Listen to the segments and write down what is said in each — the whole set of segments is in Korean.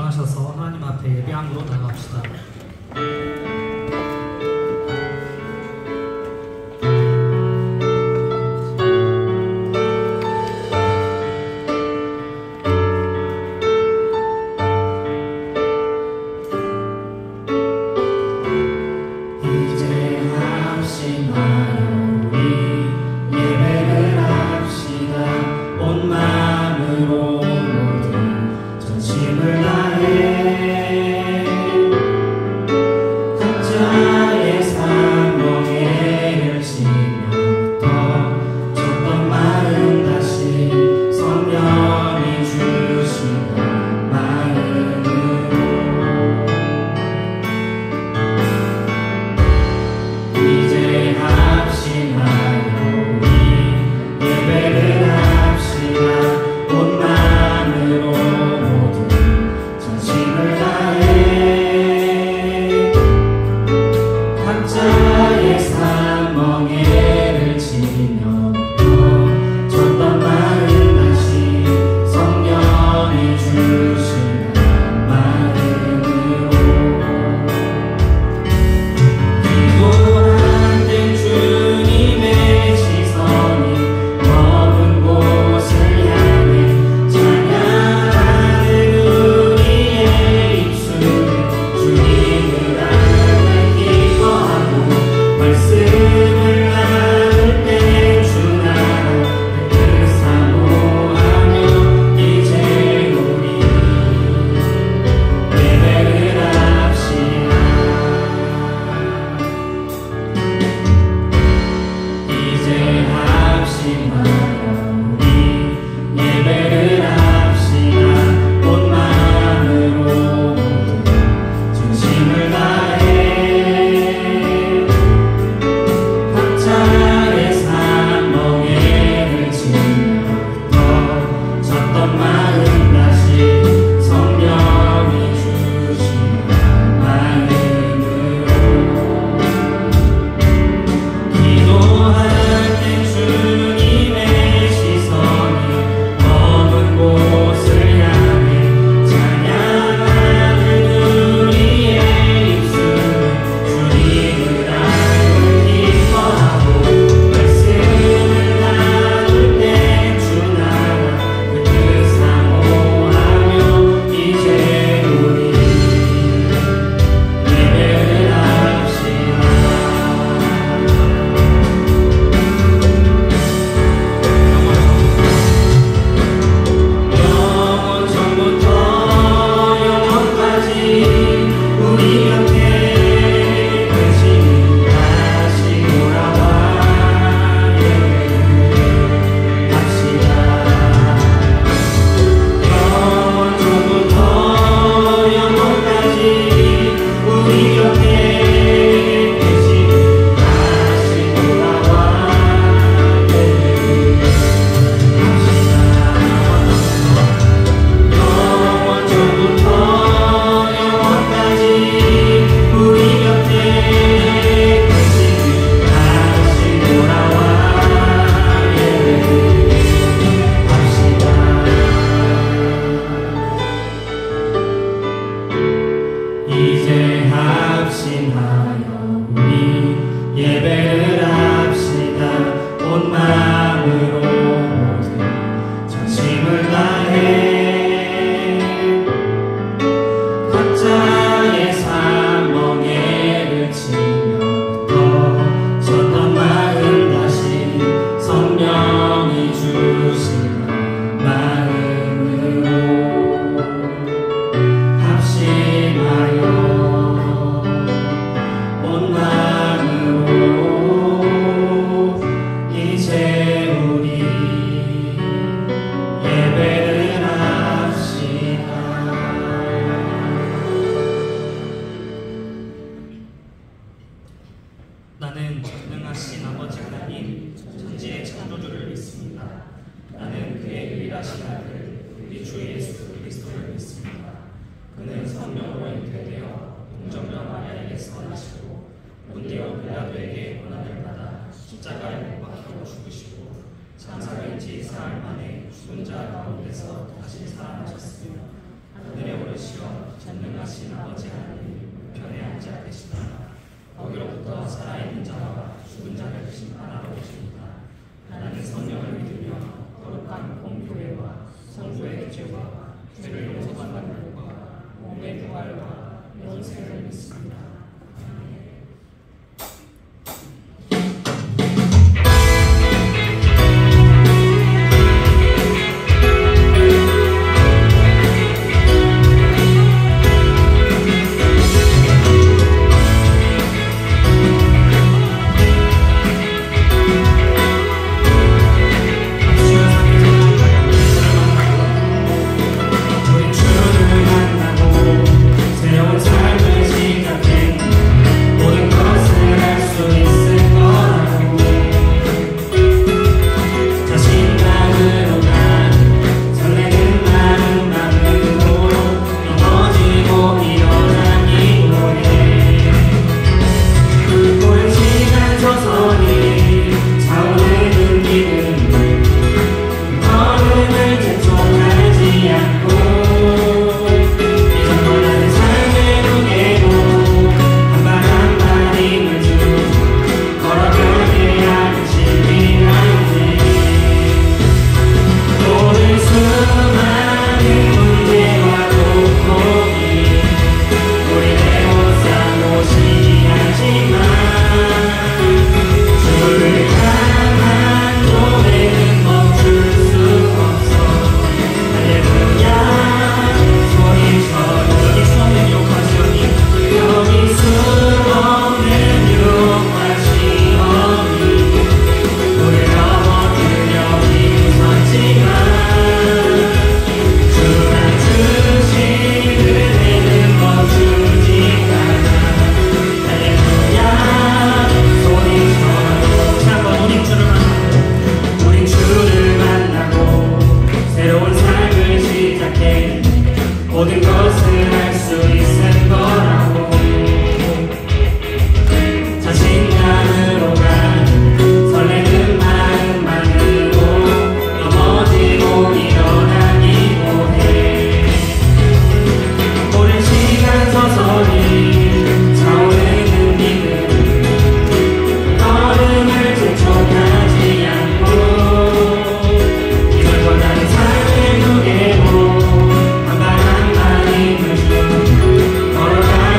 일어나셔서 하나님 앞에 예배함으로 나갑시다. 나는 전능하신 아버지 하나님 천지의 창조주를 믿습니다. 나는 그의 유일하신 아들 우리 주 예수 그리스도를 믿습니다. 그는 성령으로 잉태되어 동정녀 마리아에게서 나시고 본디오 빌라도에게 고난을 받아 십자가에 못 박혀 죽으시고 장사일지 사흘 만에 죽은 자 가운데서 다시 살아나셨으며 하늘에 오르시어 전능하신 아버지 하나님 우편에 앉아 계시다. 거기로부터 살아있는 자와 죽은 자를 심판하러 오십니다. 나는 성령을 믿으며 거룩한 공교회와 성도의 죄와 죄를 용서받는 것과 몸의 부활과 영생을 믿습니다. 걸어가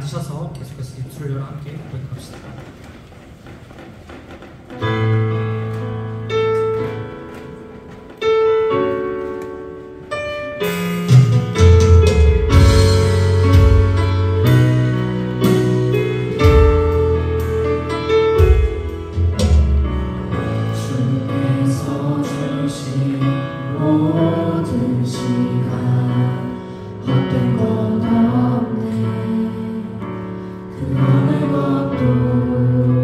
앉으셔서 계속해서 입술을 열어 함께 고백합시다. 모든 시간 헛된 것 없네. 그 어느 것도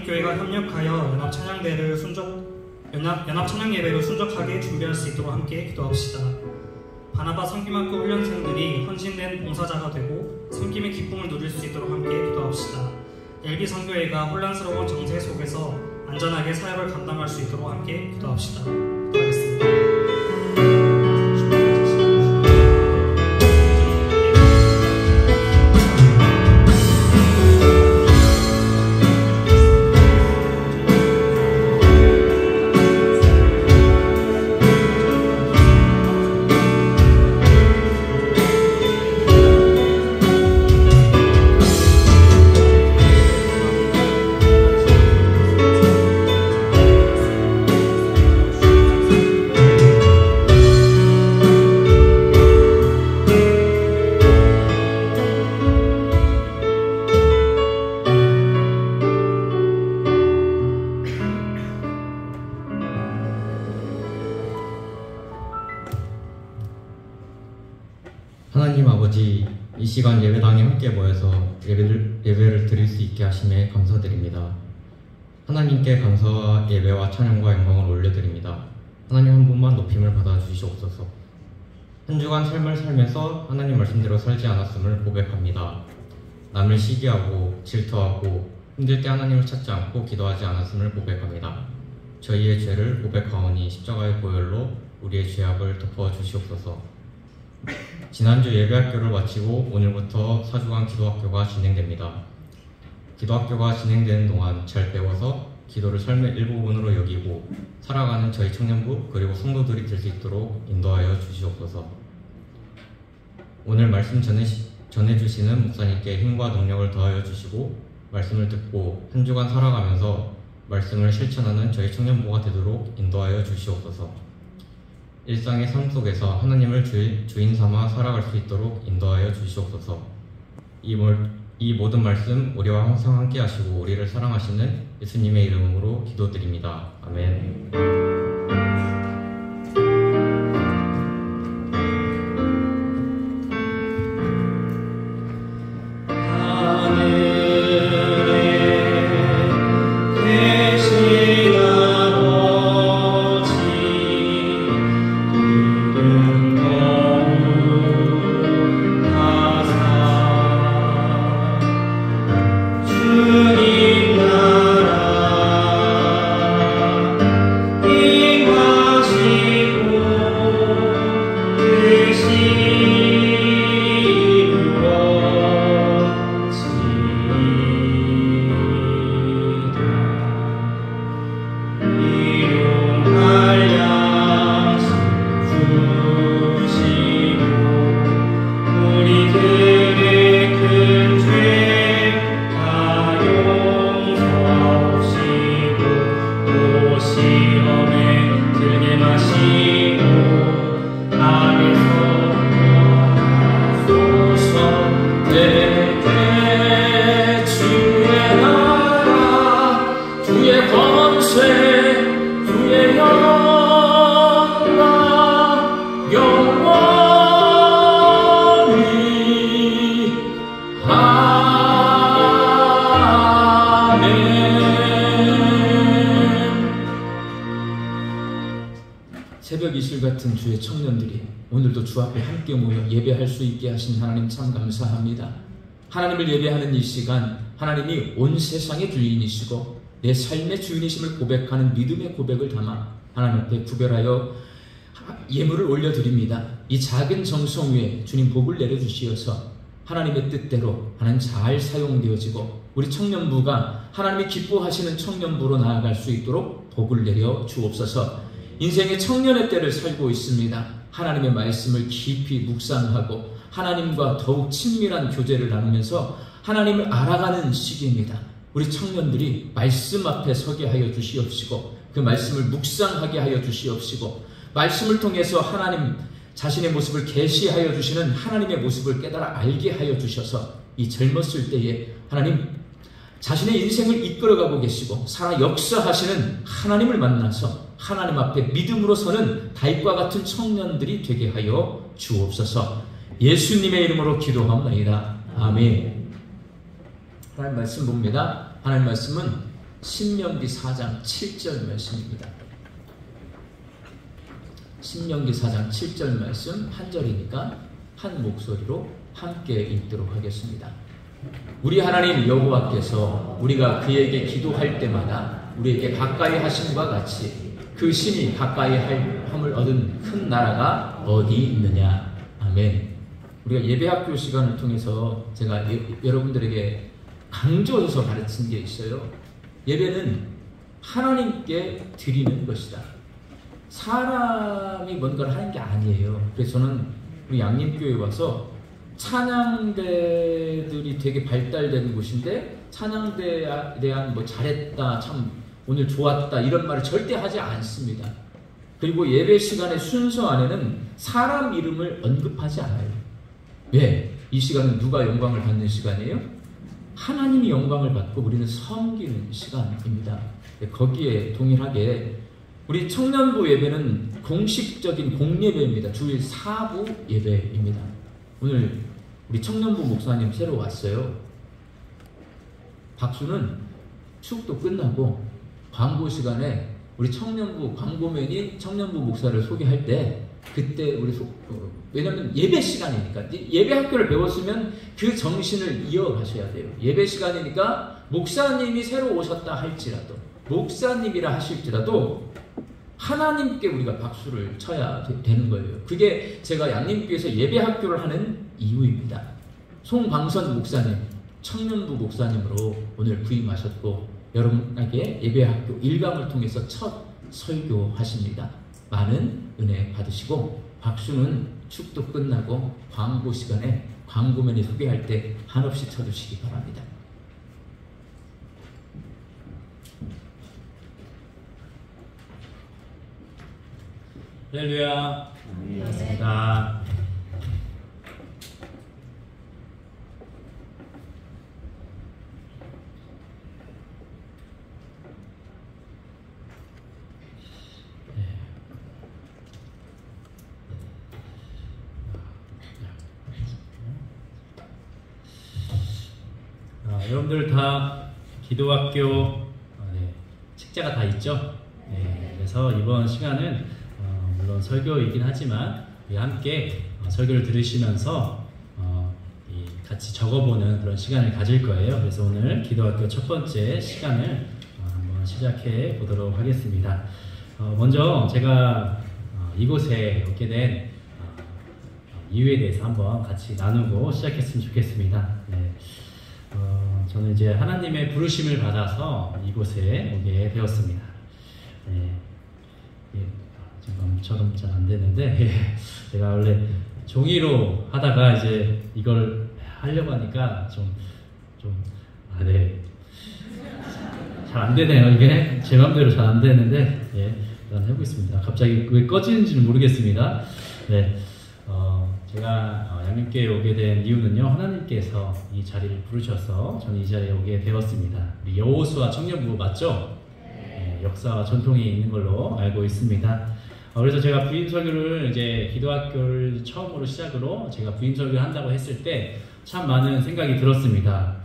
한인교회가 협력하여 연합 찬양 예배를 순적하게 준비할 수 있도록 함께 기도합시다. 바나바 섬김학교 훈련생들이 헌신된 봉사자가 되고 섬김의 기쁨을 누릴 수 있도록 함께 기도합시다. LB 선교회가 혼란스러운 정세 속에서 안전하게 사역을 감당할 수 있도록 함께 기도합시다. 기도하겠습니다. 하나님 아버지, 이 시간 예배당에 함께 모여서 예배를 드릴 수 있게 하심에 감사드립니다. 하나님께 감사와 예배와 찬양과 영광을 올려드립니다. 하나님 한 분만 높임을 받아 주시옵소서. 한 주간 삶을 살면서 하나님 말씀대로 살지 않았음을 고백합니다. 남을 시기하고 질투하고 힘들 때 하나님을 찾지 않고 기도하지 않았음을 고백합니다. 저희의 죄를 고백하오니 십자가의 보혈로 우리의 죄악을 덮어 주시옵소서. 지난주 예배학교를 마치고 오늘부터 4주간 기도학교가 진행됩니다. 기도학교가 진행되는 동안 잘 배워서 기도를 삶의 일부분으로 여기고 살아가는 저희 청년부 그리고 성도들이 될 수 있도록 인도하여 주시옵소서. 오늘 말씀 전해주시는 목사님께 힘과 능력을 더하여 주시고 말씀을 듣고 한 주간 살아가면서 말씀을 실천하는 저희 청년부가 되도록 인도하여 주시옵소서. 일상의 삶 속에서 하나님을 주인 삼아 살아갈 수 있도록 인도하여 주시옵소서. 이 모든 말씀 우리와 항상 함께 하시고 우리를 사랑하시는 예수님의 이름으로 기도드립니다. 아멘. 새벽 이슬 같은 주의 청년들이 오늘도 주 앞에 함께 모여 예배할 수 있게 하신 하나님 참 감사합니다. 하나님을 예배하는 이 시간, 하나님이 온 세상의 주인이시고 내 삶의 주인이심을 고백하는 믿음의 고백을 담아 하나님 앞에 구별하여 예물을 올려드립니다. 이 작은 정성 위에 주님 복을 내려주시어서 하나님의 뜻대로 하나님 잘 사용되어지고 우리 청년부가 하나님이 기뻐하시는 청년부로 나아갈 수 있도록 복을 내려 주옵소서. 인생의 청년의 때를 살고 있습니다. 하나님의 말씀을 깊이 묵상하고 하나님과 더욱 친밀한 교제를 나누면서 하나님을 알아가는 시기입니다. 우리 청년들이 말씀 앞에 서게 하여 주시옵시고 그 말씀을 묵상하게 하여 주시옵시고 말씀을 통해서 하나님 자신의 모습을 계시하여 주시는 하나님의 모습을 깨달아 알게 하여 주셔서 이 젊었을 때에 하나님 자신의 인생을 이끌어가고 계시고 살아 역사하시는 하나님을 만나서 하나님 앞에 믿음으로 서는 다윗과 같은 청년들이 되게 하여 주옵소서. 예수님의 이름으로 기도합니다. 아멘. 하나님 말씀 봅니다. 하나님 말씀은 신명기 4장 7절 말씀입니다. 신명기 4장 7절 말씀 한 절이니까 한 목소리로 함께 읽도록 하겠습니다. 우리 하나님 여호와께서 우리가 그에게 기도할 때마다 우리에게 가까이 하심과 같이 그 신이 가까이 함을 얻은 큰 나라가 어디 있느냐. 아멘. 우리가 예배학교 시간을 통해서 제가 여러분들에게 강조해서 가르친 게 있어요. 예배는 하나님께 드리는 것이다. 사람이 뭔가를 하는 게 아니에요. 그래서 저는 우리 양림교회 와서 찬양대들이 되게 발달되는 곳인데 찬양대에 대한 뭐 잘했다, 참 오늘 좋았다 이런 말을 절대 하지 않습니다. 그리고 예배 시간의 순서 안에는 사람 이름을 언급하지 않아요. 왜? 이 시간은 누가 영광을 받는 시간이에요? 하나님이 영광을 받고 우리는 섬기는 시간입니다. 거기에 동일하게 우리 청년부 예배는 공식적인 공예배입니다. 주일 4부 예배입니다. 오늘 우리 청년부 목사님 새로 왔어요. 박수는 축도 끝나고 광고 시간에 우리 청년부 광고맨이 청년부 목사를 소개할 때 그때 우리 왜냐면 예배 시간이니까 예배 학교를 배웠으면 그 정신을 이어가셔야 돼요. 예배 시간이니까 목사님이 새로 오셨다 할지라도 목사님이라 하실지라도 하나님께 우리가 박수를 쳐야 되는 거예요. 그게 제가 양림교회에서 예배 학교를 하는 이유입니다. 송광선 목사님 청년부 목사님으로 오늘 부임하셨고 여러분에게 예배 학교 1강을 통해서 첫 설교하십니다. 많은 은혜 받으시고 박수는 축도 끝나고 광고 시간에 광고맨이 소개할 때 한없이 쳐주시기 바랍니다. 할렐루야. 반갑습니다. 여러분들 다 기도학교 책자가 다 있죠? 그래서 이번 시간은 물론 설교이긴 하지만 우리 함께 설교를 들으시면서 같이 적어보는 그런 시간을 가질 거예요. 그래서 오늘 기도학교 첫 번째 시간을 한번 시작해 보도록 하겠습니다. 먼저 제가 이곳에 오게 된 이유에 대해서 한번 같이 나누고 시작했으면 좋겠습니다. 저는 이제 하나님의 부르심을 받아서 이곳에 오게 되었습니다. 지금처럼 잘 안 되는데 제가 원래 종이로 하다가 이제 이걸 하려고 하니까 잘 안 되네요. 이게 제 맘대로 잘 안 되는데 일단 해보겠습니다. 갑자기 왜 꺼지는지는 모르겠습니다. 제가 양림교회에 오게 된 이유는요, 하나님께서 이 자리를 부르셔서 저는 이 자리에 오게 되었습니다. 우리 여호수아 청년부 맞죠? 역사와 전통이 있는 걸로 알고 있습니다. 그래서 제가 부임 설교를 이제 기도학교를 처음으로 시작으로 제가 부임 설교를 한다고 했을 때 참 많은 생각이 들었습니다.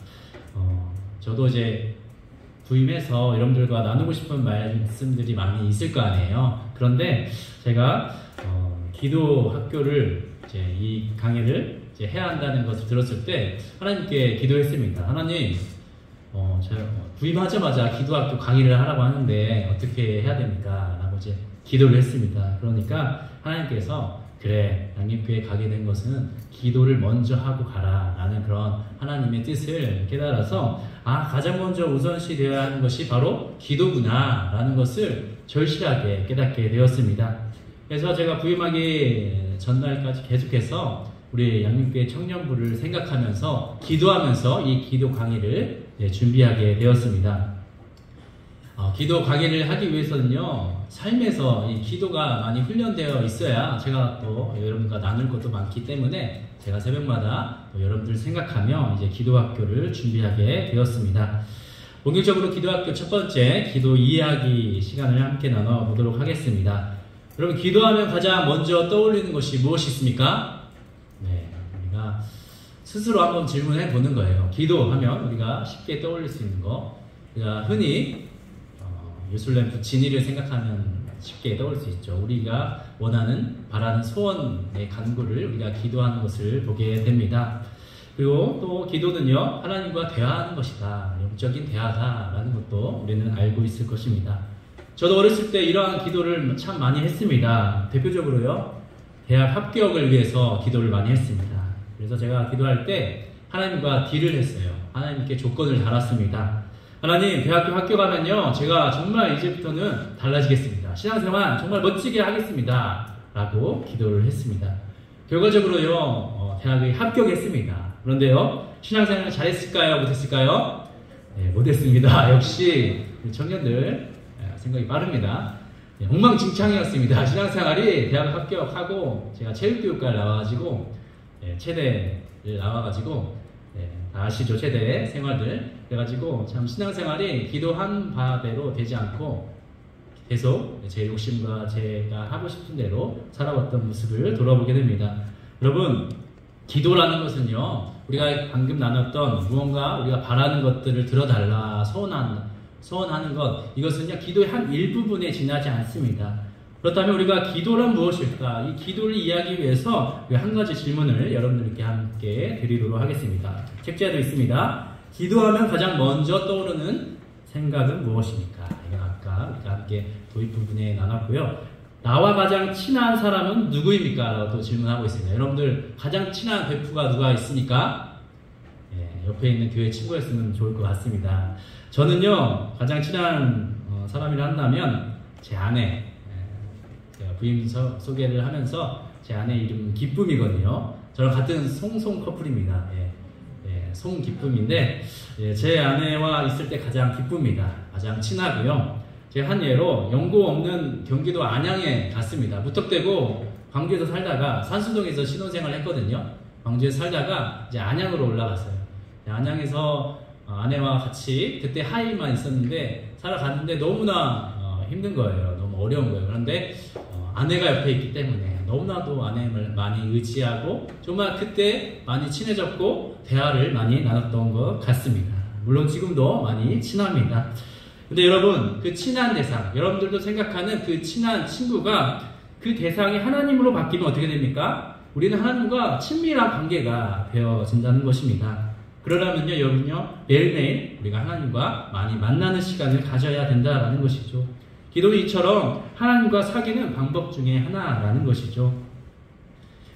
저도 이제 부임해서 여러분들과 나누고 싶은 말씀들이 많이 있을 거 아니에요. 그런데 제가 기도학교를 이제 이 강의를 이제 해야 한다는 것을 들었을 때 하나님께 기도했습니다. 하나님, 제가 부임하자마자 기도학교 강의를 하라고 하는데 어떻게 해야 됩니까? 라고 이제 기도를 했습니다. 그러니까 하나님께서 그래, 양림교회에 가게 된 것은 기도를 먼저 하고 가라 라는 그런 하나님의 뜻을 깨달아서 가장 먼저 우선시 되어야 하는 것이 바로 기도구나 라는 것을 절실하게 깨닫게 되었습니다. 그래서 제가 부임하기 전날까지 계속해서 우리 양림교회 청년부를 생각하면서 기도하면서 이 기도 강의를 준비하게 되었습니다. 기도 강의를 하기 위해서는요, 삶에서 이 기도가 많이 훈련되어 있어야 제가 또 여러분과 나눌 것도 많기 때문에 제가 새벽마다 여러분들 생각하며 이제 기도학교를 준비하게 되었습니다. 본격적으로 기도학교 첫 번째 기도 이야기 시간을 함께 나눠보도록 하겠습니다. 여러분, 기도하면 가장 먼저 떠올리는 것이 무엇이 있습니까? 우리가 스스로 한번 질문해 보는 거예요. 기도하면 우리가 쉽게 떠올릴 수 있는 거. 우리가 흔히 예술렘 진리를 생각하면 쉽게 떠올 수 있죠. 우리가 원하는 바라는 소원의 간구를 우리가 기도하는 것을 보게 됩니다. 그리고 또 기도는요, 하나님과 대화하는 것이다, 영적인 대화다라는 것도 우리는 알고 있을 것입니다. 저도 어렸을 때 이러한 기도를 참 많이 했습니다. 대표적으로요, 대학 합격을 위해서 기도를 많이 했습니다. 그래서 제가 기도할 때 하나님과 딜을 했어요. 하나님께 조건을 달았습니다. 하나님, 대학교 합격하면요, 제가 정말 이제부터는 달라지겠습니다. 신앙생활 정말 멋지게 하겠습니다. 라고 기도를 했습니다. 결과적으로요, 대학에 합격했습니다. 그런데요, 신앙생활 잘했을까요? 못했을까요? 네, 못했습니다. 역시 청년들 생각이 빠릅니다. 네, 엉망진창이었습니다. 신앙생활이 대학 합격하고 제가 체육교육과를 나와가지고 체대를 나와가지고 다 아시죠? 체대 생활들. 그래가지고 참 신앙생활이 기도한 바대로 되지 않고 계속 제 욕심과 제가 하고 싶은 대로 살아왔던 모습을 돌아보게 됩니다. 여러분, 기도라는 것은요, 우리가 방금 나눴던 무언가 우리가 바라는 것들을 들어달라 소원하는 것, 이것은요 기도의 한 일부분에 지나지 않습니다. 그렇다면 우리가 기도란 무엇일까? 이 기도를 이해하기 위해서 한 가지 질문을 여러분들께 함께 드리도록 하겠습니다. 책자에도 있습니다. 기도하면 가장 먼저 떠오르는 생각은 무엇입니까? 이건 아까 우리가 함께 도입 부분에 나눴고요. 나와 가장 친한 사람은 누구입니까? 라고 또 질문하고 있습니다. 여러분들 가장 친한 베프가 누가 있습니까? 옆에 있는 교회 친구였으면 좋을 것 같습니다. 저는요, 가장 친한 사람이라 한다면 제 아내, 제가 부인 소개를 하면서 제 아내 이름은 기쁨이거든요. 저랑 같은 송송 커플입니다. 송기쁨인데, 제 아내와 있을 때 가장 기쁩니다. 가장 친하고요. 제가 한 예로 연고 없는 경기도 안양에 갔습니다. 무턱대고 광주에서 살다가 산수동에서 신혼생활을 했거든요. 광주에서 살다가 이제 안양으로 올라갔어요. 안양에서 아내와 같이 그때 하이만 있었는데 살아갔는데 너무나 힘든 거예요. 너무 어려운 거예요. 그런데 아내가 옆에 있기 때문에 너무나도 아내를 많이 의지하고 정말 그때 많이 친해졌고 대화를 많이 나눴던 것 같습니다. 물론 지금도 많이 친합니다. 근데 여러분, 그 친한 대상, 여러분들도 생각하는 그 친한 친구가 그 대상이 하나님으로 바뀌면 어떻게 됩니까? 우리는 하나님과 친밀한 관계가 되어진다는 것입니다. 그러려면요, 여러분요, 매일매일 우리가 하나님과 많이 만나는 시간을 가져야 된다라는 것이죠. 기도는 이처럼 하나님과 사귀는 방법 중에 하나라는 것이죠.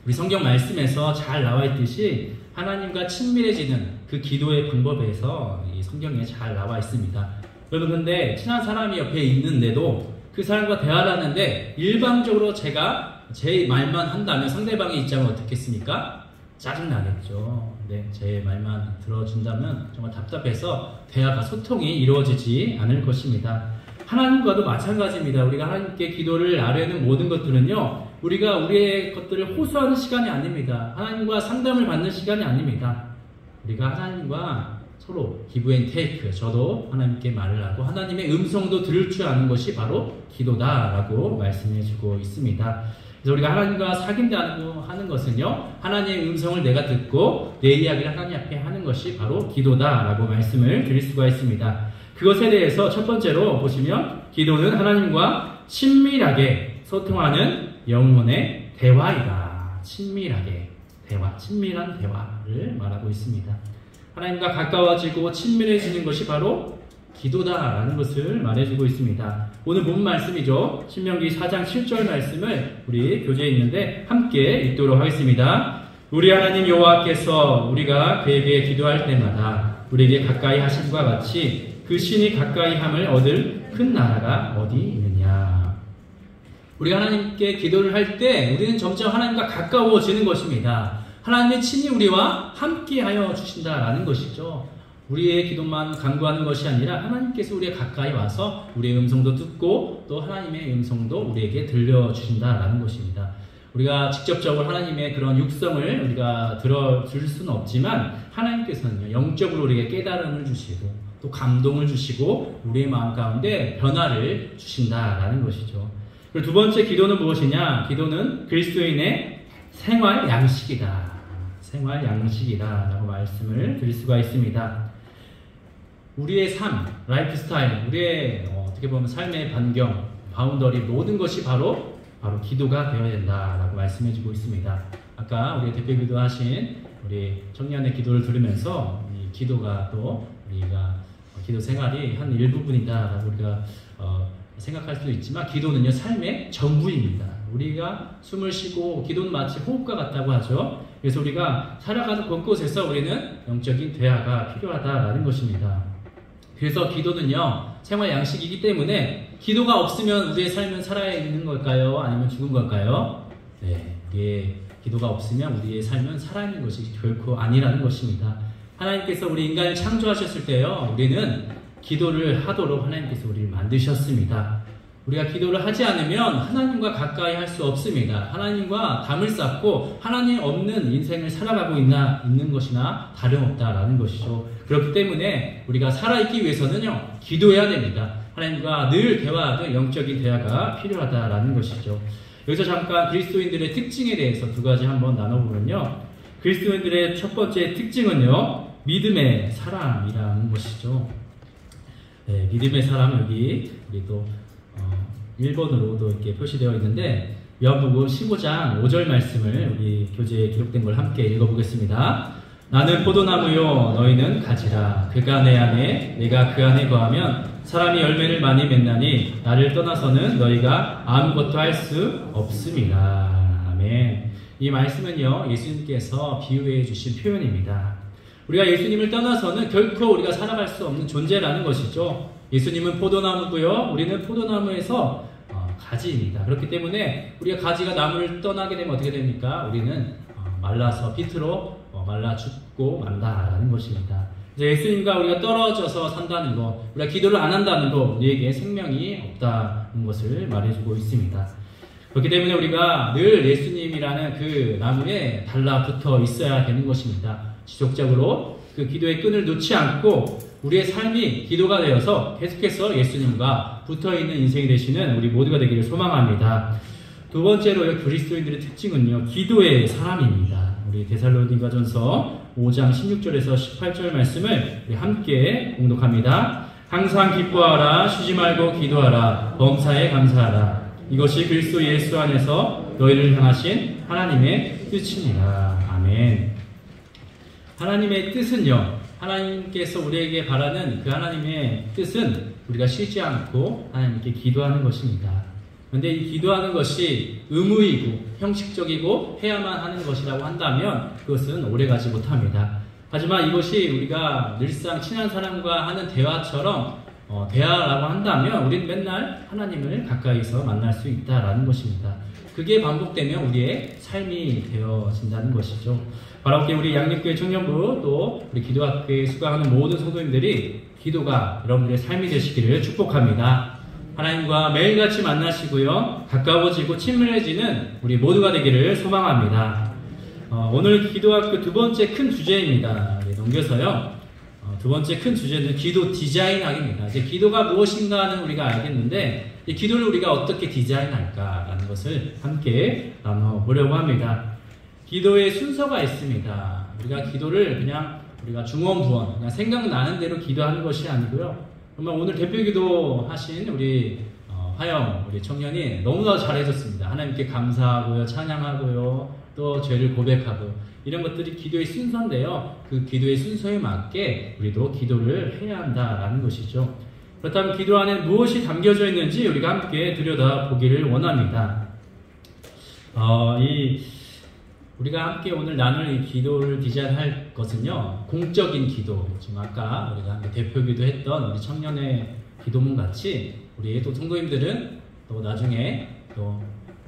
우리 성경 말씀에서 잘 나와 있듯이 하나님과 친밀해지는 그 기도의 방법에서 이 성경에 잘 나와 있습니다. 여러분, 근데 친한 사람이 옆에 있는데도 그 사람과 대화를 하는데 일방적으로 제가 제 말만 한다면 상대방의 입장은 어떻겠습니까? 짜증나겠죠. 네, 제 말만 들어준다면 정말 답답해서 대화가 소통이 이루어지지 않을 것입니다. 하나님과도 마찬가지입니다. 우리가 하나님께 기도를 아뢰는 모든 것들은요, 우리가 우리의 것들을 호소하는 시간이 아닙니다. 하나님과 상담을 받는 시간이 아닙니다. 우리가 하나님과 서로 기브 앤 테이크, 저도 하나님께 말을 하고 하나님의 음성도 들을 줄 아는 것이 바로 기도다라고 말씀해주고 있습니다. 그래서 우리가 하나님과 사귄다고 하는 것은요, 하나님의 음성을 내가 듣고 내 이야기를 하나님 앞에 하는 것이 바로 기도다라고 말씀을 드릴 수가 있습니다. 그것에 대해서 첫 번째로 보시면 기도는 하나님과 친밀하게 소통하는 영혼의 대화이다. 친밀하게 대화, 친밀한 대화를 말하고 있습니다. 하나님과 가까워지고 친밀해지는 것이 바로 기도다라는 것을 말해주고 있습니다. 오늘 본 말씀이죠. 신명기 4장 7절 말씀을 우리 교재에 있는데 함께 읽도록 하겠습니다. 우리 하나님 여호와께서 우리가 그에게 기도할 때마다 우리에게 가까이 하심과 같이 그 신이 가까이 함을 얻을 큰 나라가 어디 있느냐. 우리가 하나님께 기도를 할 때 우리는 점점 하나님과 가까워지는 것입니다. 하나님의 친히 우리와 함께하여 주신다라는 것이죠. 우리의 기도만 간구하는 것이 아니라 하나님께서 우리에 가까이 와서 우리의 음성도 듣고 또 하나님의 음성도 우리에게 들려주신다라는 것입니다. 우리가 직접적으로 하나님의 그런 육성을 우리가 들어줄 수는 없지만 하나님께서는 영적으로 우리에게 깨달음을 주시고 또 감동을 주시고 우리의 마음 가운데 변화를 주신다라는 것이죠. 그리고 두 번째 기도는 무엇이냐? 기도는 그리스도인의 생활 양식이다. 생활 양식이다 라고 말씀을 드릴 수가 있습니다. 우리의 삶, 라이프 스타일, 우리의 어떻게 보면 삶의 반경, 바운더리 모든 것이 바로 기도가 되어야 된다라고 말씀해주고 있습니다. 아까 우리 대표 기도하신 우리 청년의 기도를 들으면서 이 기도가 또 우리가 기도 생활이 한 일부분이다라고 우리가 생각할 수도 있지만 기도는요 삶의 전부입니다. 우리가 숨을 쉬고 기도는 마치 호흡과 같다고 하죠. 그래서 우리가 살아가는 곳곳에서 우리는 영적인 대화가 필요하다라는 것입니다. 그래서 기도는요 생활 양식이기 때문에 기도가 없으면 우리의 삶은 살아있는 걸까요? 아니면 죽은 걸까요? 네, 우리의 기도가 없으면 우리의 삶은 살아있는 것이 결코 아니라는 것입니다. 하나님께서 우리 인간을 창조하셨을 때요 우리는 기도를 하도록 하나님께서 우리를 만드셨습니다. 우리가 기도를 하지 않으면 하나님과 가까이 할 수 없습니다. 하나님과 담을 쌓고 하나님 없는 인생을 살아가고 있는 것이나 다름없다라는 것이죠. 그렇기 때문에 우리가 살아있기 위해서는요 기도해야 됩니다. 하나님과 늘 대화하는 영적인 대화가 필요하다라는 것이죠. 여기서 잠깐 그리스도인들의 특징에 대해서 두 가지 한번 나눠보면요. 그리스도인들의 첫 번째 특징은요 믿음의 사람이라는 것이죠. 네, 믿음의 사람 여기 우리 또 1번으로도 이렇게 표시되어 있는데 요한복음 15장 5절 말씀을 우리 교재에 기록된 걸 함께 읽어보겠습니다. 나는 포도나무요 너희는 가지라. 그가 내 안에 내가 그 안에 거하면 사람이 열매를 많이 맺나니 나를 떠나서는 너희가 아무것도 할 수 없음이라. 아멘. 이 말씀은요 예수님께서 비유해 주신 표현입니다. 우리가 예수님을 떠나서는 결코 우리가 살아갈 수 없는 존재라는 것이죠. 예수님은 포도나무고요 우리는 포도나무에서 가지입니다. 그렇기 때문에 우리가 가지가 나무를 떠나게 되면 어떻게 됩니까? 우리는 말라서 빛으로 말라 죽고 만다라는 것입니다. 이제 예수님과 우리가 떨어져서 산다는 것, 우리가 기도를 안 한다는 것, 우리에게 생명이 없다는 것을 말해주고 있습니다. 그렇기 때문에 우리가 늘 예수님이라는 그 나무에 달라붙어 있어야 되는 것입니다. 지속적으로 그 기도의 끈을 놓지 않고 우리의 삶이 기도가 되어서 계속해서 예수님과 붙어있는 인생이 되시는 우리 모두가 되기를 소망합니다. 두 번째로 그리스도인들의 특징은요 기도의 사람입니다. 우리 데살로니가전서 5장 16절에서 18절 말씀을 우리 함께 공독합니다. 항상 기뻐하라. 쉬지 말고 기도하라. 범사에 감사하라. 이것이 그리스도 예수 안에서 너희를 향하신 하나님의 뜻이니라. 아멘. 하나님의 뜻은요 하나님께서 우리에게 바라는 그 하나님의 뜻은 우리가 쉬지 않고 하나님께 기도하는 것입니다. 그런데 이 기도하는 것이 의무이고 형식적이고 해야만 하는 것이라고 한다면 그것은 오래가지 못합니다. 하지만 이것이 우리가 늘상 친한 사람과 하는 대화처럼 대화라고 한다면 우리는 맨날 하나님을 가까이서 만날 수 있다라는 것입니다. 그게 반복되면 우리의 삶이 되어진다는 것이죠. 바로 우리 양육교회 청년부 또 우리 기도학교에 수강하는 모든 성도님들이 기도가 여러분들의 삶이 되시기를 축복합니다. 하나님과 매일같이 만나시고요 가까워지고 친밀해지는 우리 모두가 되기를 소망합니다. 오늘 기도학교 두 번째 큰 주제입니다. 넘겨서요 두 번째 큰 주제는 기도 디자인학입니다. 이제 기도가 무엇인가는 우리가 알겠는데 이 기도를 우리가 어떻게 디자인할까라는 것을 함께 나눠보려고 합니다. 기도의 순서가 있습니다. 우리가 기도를 그냥 우리가 중원부원 그냥 생각나는 대로 기도하는 것이 아니고요. 정말 오늘 대표기도 하신 우리 화영 우리 청년이 너무나 잘해줬습니다. 하나님께 감사하고요, 찬양하고요, 또 죄를 고백하고 이런 것들이 기도의 순서인데요. 그 기도의 순서에 맞게 우리도 기도를 해야 한다라는 것이죠. 그렇다면 기도 안에 무엇이 담겨져 있는지 우리가 함께 들여다보기를 원합니다. 우리가 함께 오늘 나눌 이 기도를 디자인할 것은요 공적인 기도, 지금 아까 우리가 함께 대표기도 했던 우리 청년의 기도문 같이 우리 또 성도님들은 또 나중에 또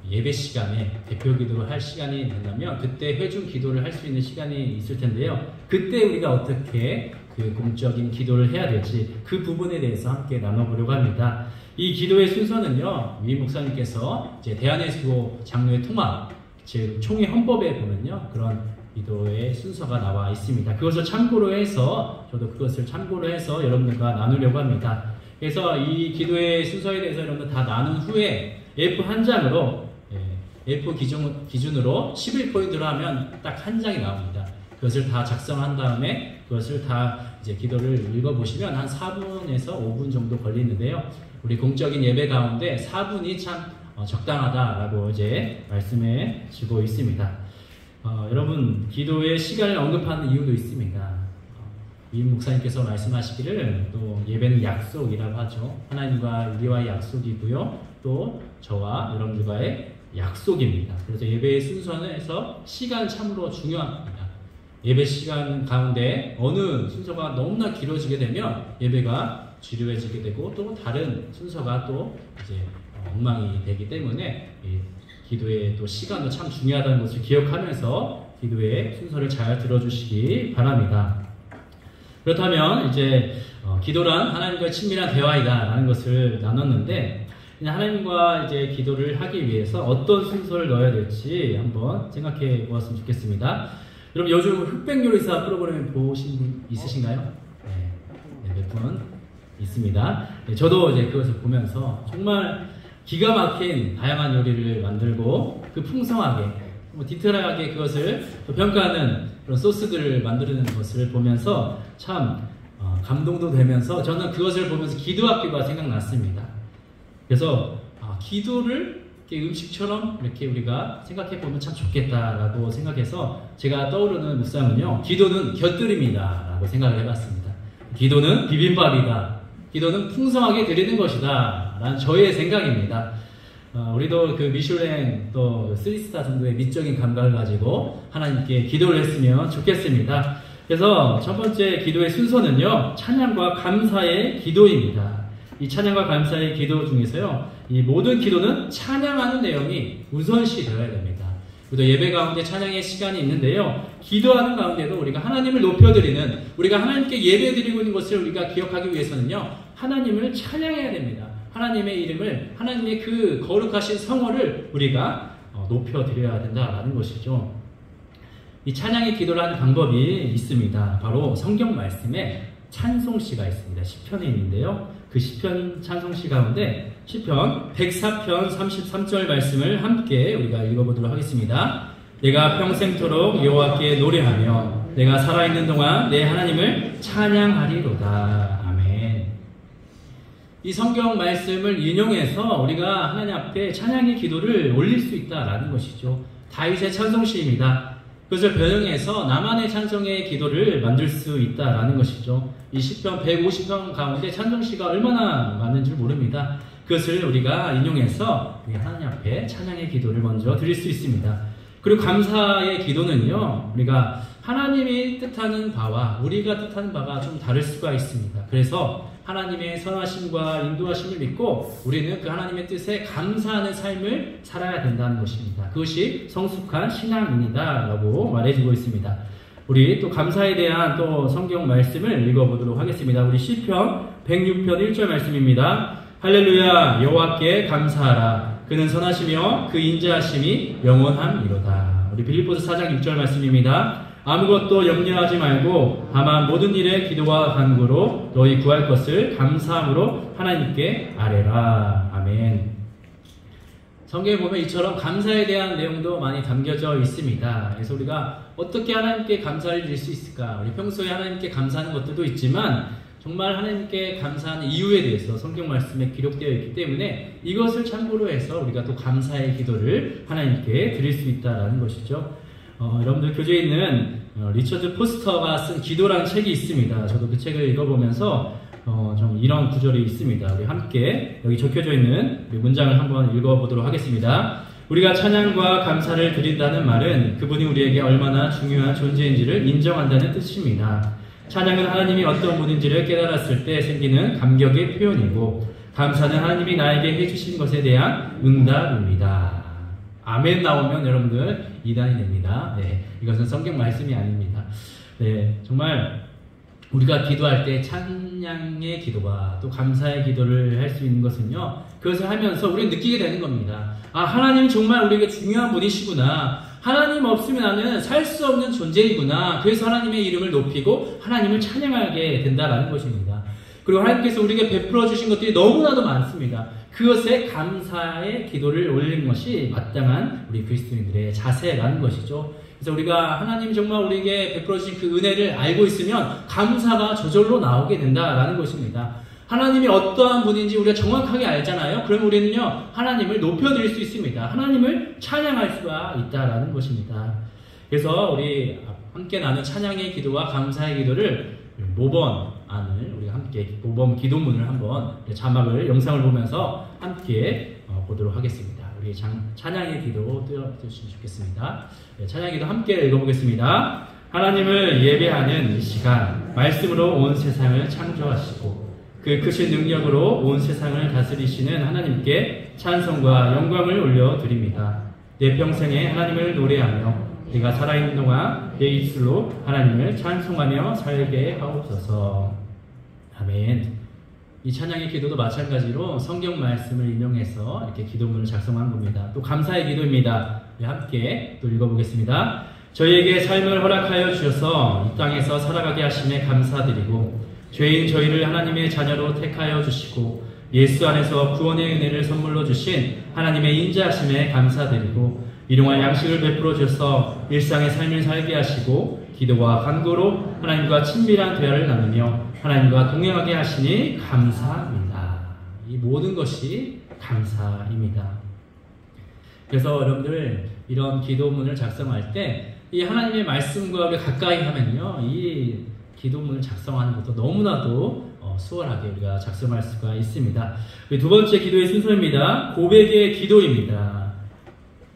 예배 시간에 대표기도를 할 시간이 된다면 그때 회중 기도를 할 수 있는 시간이 있을 텐데요. 그때 우리가 어떻게 그 공적인 기도를 해야 될지 그 부분에 대해서 함께 나눠보려고 합니다. 이 기도의 순서는요 위 목사님께서 이제 대한예수교 장로의 통합 제 총회 헌법에 보면요 그런 기도의 순서가 나와 있습니다. 그것을 참고로 해서 저도 그것을 참고로 해서 여러분들과 나누려고 합니다. 그래서 이 기도의 순서에 대해서 여러분들 다 나눈 후에 A4 한 장으로 A4 기준으로 11포인트로 하면 딱 한 장이 나옵니다. 그것을 다 작성한 다음에 그것을 다 이제 기도를 읽어보시면 한 4분에서 5분 정도 걸리는데요. 우리 공적인 예배 가운데 4분이 참 적당하다라고 이제 말씀해 주고 있습니다. 여러분, 기도의 시간을 언급하는 이유도 있습니다. 위임 목사님께서 말씀하시기를 또 예배는 약속이라고 하죠. 하나님과 우리와의 약속이고요. 또 저와 여러분들과의 약속입니다. 그래서 예배의 순서에서 시간 참으로 중요합니다. 예배 시간 가운데 어느 순서가 너무나 길어지게 되면 예배가 지루해지게 되고 또 다른 순서가 또 이제 엉망이 되기 때문에 기도의 또 시간도 참 중요하다는 것을 기억하면서 기도의 순서를 잘 들어주시기 바랍니다. 그렇다면 이제 기도란 하나님과의 친밀한 대화이다라는 것을 나눴는데 하나님과 이제 기도를 하기 위해서 어떤 순서를 넣어야 될지 한번 생각해 보았으면 좋겠습니다. 여러분, 요즘 흑백요리사 프로그램 보신 분 있으신가요? 네, 몇 분 있습니다. 네, 저도 이제 그것을 보면서 정말 기가 막힌 다양한 요리를 만들고 그 풍성하게 디테일하게 그것을 또 평가하는 그런 소스들을 만드는 것을 보면서 참 감동도 되면서 저는 그것을 보면서 기도학교가 생각났습니다. 그래서 기도를 이렇게 음식처럼 이렇게 우리가 생각해 보면 참 좋겠다라고 생각해서 제가 떠오르는 묵상은요, 기도는 곁들입니다 라고 생각을 해봤습니다. 기도는 비빔밥이다. 기도는 풍성하게 드리는 것이다 라는 저의 생각입니다. 우리도 그 미슐랭 또 3스타 정도의 미적인 감각을 가지고 하나님께 기도를 했으면 좋겠습니다. 그래서 첫 번째 기도의 순서는요, 찬양과 감사의 기도입니다. 이 찬양과 감사의 기도 중에서요, 이 모든 기도는 찬양하는 내용이 우선시 되어야 됩니다. 또 예배 가운데 찬양의 시간이 있는데요, 기도하는 가운데도 우리가 하나님을 높여드리는, 우리가 하나님께 예배드리고 있는 것을 우리가 기억하기 위해서는요, 하나님을 찬양해야 됩니다. 하나님의 이름을, 하나님의 그 거룩하신 성호를 우리가 높여드려야 된다라는 것이죠. 이 찬양의 기도를 하는 방법이 있습니다. 바로 성경 말씀에 찬송시가 있습니다. 시편에 있는데요, 그 시편 찬송시 가운데 시편 104편 33절 말씀을 함께 우리가 읽어보도록 하겠습니다. 내가 평생토록 여호와께 노래하며 내가 살아있는 동안 내 하나님을 찬양하리로다. 아멘. 이 성경 말씀을 인용해서 우리가 하나님 앞에 찬양의 기도를 올릴 수 있다라는 것이죠. 다윗의 찬송시입니다. 그것을 변형해서 나만의 찬송의 기도를 만들 수 있다라는 것이죠. 이 시편 150편 가운데 찬송시가 얼마나 많은지 모릅니다. 그것을 우리가 인용해서 하나님 앞에 찬양의 기도를 먼저 드릴 수 있습니다. 그리고 감사의 기도는요, 우리가 하나님이 뜻하는 바와 우리가 뜻하는 바가 좀 다를 수가 있습니다. 그래서 하나님의 선하심과 인도하심을 믿고 우리는 그 하나님의 뜻에 감사하는 삶을 살아야 된다는 것입니다. 그것이 성숙한 신앙입니다 라고 말해주고 있습니다. 우리 또 감사에 대한 또 성경 말씀을 읽어보도록 하겠습니다. 우리 시편 106편 1절 말씀입니다. 할렐루야, 여호와께 감사하라. 그는 선하시며 그 인자하심이 영원함이로다. 우리 빌립보서 4장 6절 말씀입니다. 아무것도 염려하지 말고 다만 모든 일에 기도와 간구로 너희 구할 것을 감사함으로 하나님께 아뢰라. 아멘. 성경에 보면 이처럼 감사에 대한 내용도 많이 담겨져 있습니다. 그래서 우리가 어떻게 하나님께 감사를 드릴 수 있을까? 우리 평소에 하나님께 감사하는 것들도 있지만 정말 하나님께 감사하는 이유에 대해서 성경 말씀에 기록되어 있기 때문에 이것을 참고로 해서 우리가 또 감사의 기도를 하나님께 드릴 수 있다는 것이죠. 여러분들 교재에 있는 리처드 포스터가 쓴 기도라는 책이 있습니다. 저도 그 책을 읽어보면서 좀 이런 구절이 있습니다. 우리 함께 여기 적혀져 있는 문장을 한번 읽어보도록 하겠습니다. 우리가 찬양과 감사를 드린다는 말은 그분이 우리에게 얼마나 중요한 존재인지를 인정한다는 뜻입니다. 찬양은 하나님이 어떤 분인지를 깨달았을 때 생기는 감격의 표현이고, 감사는 하나님이 나에게 해주신 것에 대한 응답입니다. 아멘 나오면 여러분들 이단이 됩니다. 네, 이것은 성경 말씀이 아닙니다. 네, 정말 우리가 기도할 때 찬양의 기도와 또 감사의 기도를 할 수 있는 것은요, 그것을 하면서 우리는 느끼게 되는 겁니다. 아, 하나님 정말 우리에게 중요한 분이시구나. 하나님 없으면 나는 살 수 없는 존재이구나. 그래서 하나님의 이름을 높이고 하나님을 찬양하게 된다라는 것입니다. 그리고 하나님께서 우리에게 베풀어 주신 것들이 너무나도 많습니다. 그것에 감사의 기도를 올리는 것이 마땅한 우리 그리스도인들의 자세라는 것이죠. 그래서 우리가 하나님 정말 우리에게 베풀어 주신 그 은혜를 알고 있으면 감사가 저절로 나오게 된다라는 것입니다. 하나님이 어떠한 분인지 우리가 정확하게 알잖아요. 그럼 우리는요, 하나님을 높여드릴 수 있습니다. 하나님을 찬양할 수가 있다라는 것입니다. 그래서 우리 함께 나눈 찬양의 기도와 감사의 기도를 모범 안을 우리 함께 모범 기도문을 한번 자막을 영상을 보면서 함께 보도록 하겠습니다. 우리 찬양의 기도 띄워주시면 좋겠습니다. 찬양의 기도 함께 읽어보겠습니다. 하나님을 예배하는 이 시간, 말씀으로 온 세상을 창조하시고 그 크신 능력으로 온 세상을 다스리시는 하나님께 찬송과 영광을 올려드립니다. 내 평생에 하나님을 노래하며 내가 살아있는 동안 내 입술로 하나님을 찬송하며 살게 하옵소서. 아멘. 이 찬양의 기도도 마찬가지로 성경 말씀을 인용해서 이렇게 기도문을 작성한 겁니다. 또 감사의 기도입니다. 함께 또 읽어보겠습니다. 저희에게 삶을 허락하여 주셔서 이 땅에서 살아가게 하심에 감사드리고 죄인 저희를 하나님의 자녀로 택하여 주시고 예수 안에서 구원의 은혜를 선물로 주신 하나님의 인자하심에 감사드리고 일용할 양식을 베풀어 주셔서 일상의 삶을 살게 하시고 기도와 간구로 하나님과 친밀한 대화를 나누며 하나님과 동행하게 하시니 감사합니다. 이 모든 것이 감사입니다. 그래서 여러분들 이런 기도문을 작성할 때 이 하나님의 말씀과 가까이 하면요, 이 기도문을 작성하는 것도 너무나도 수월하게 우리가 작성할 수가 있습니다. 두 번째 기도의 순서입니다. 고백의 기도입니다.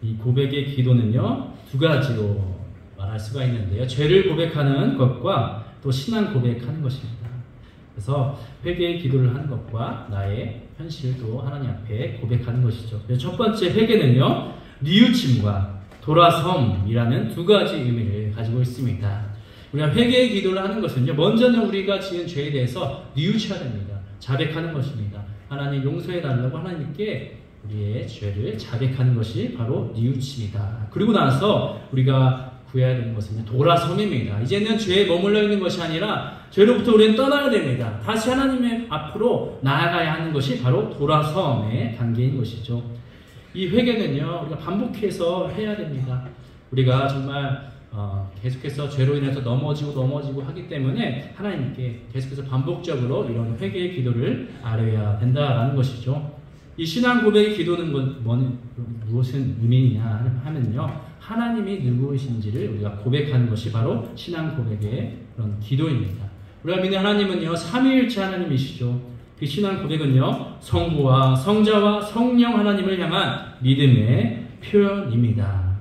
이 고백의 기도는요, 두 가지로 말할 수가 있는데요. 죄를 고백하는 것과 또 신앙 고백하는 것입니다. 그래서 회개의 기도를 하는 것과 나의 현실도 하나님 앞에 고백하는 것이죠. 첫 번째 회개는요, 뉘우침과 돌아섬이라는 두 가지 의미를 가지고 있습니다. 우리가 회개의 기도를 하는 것은요, 먼저는 우리가 지은 죄에 대해서 뉘우쳐야 됩니다. 자백하는 것입니다. 하나님 용서해 달라고 하나님께 우리의 죄를 자백하는 것이 바로 뉘우침이다. 그리고 나서 우리가 구해야 되는 것은 돌아섬입니다. 이제는 죄에 머물러 있는 것이 아니라 죄로부터 우리는 떠나야 됩니다. 다시 하나님의 앞으로 나아가야 하는 것이 바로 돌아섬의 단계인 것이죠. 이 회개는요, 우리가 반복해서 해야 됩니다. 우리가 정말 계속해서 죄로 인해서 넘어지고 하기 때문에 하나님께 계속해서 반복적으로 이런 회개의 기도를 아뢰야 된다라는 것이죠. 이 신앙 고백의 기도는 무엇은 의미냐 하면요, 하나님이 누구이신지를 우리가 고백하는 것이 바로 신앙 고백의 그런 기도입니다. 우리가 믿는 하나님은요, 삼위일체 하나님이시죠. 그 신앙 고백은요, 성부와 성자와 성령 하나님을 향한 믿음의 표현입니다.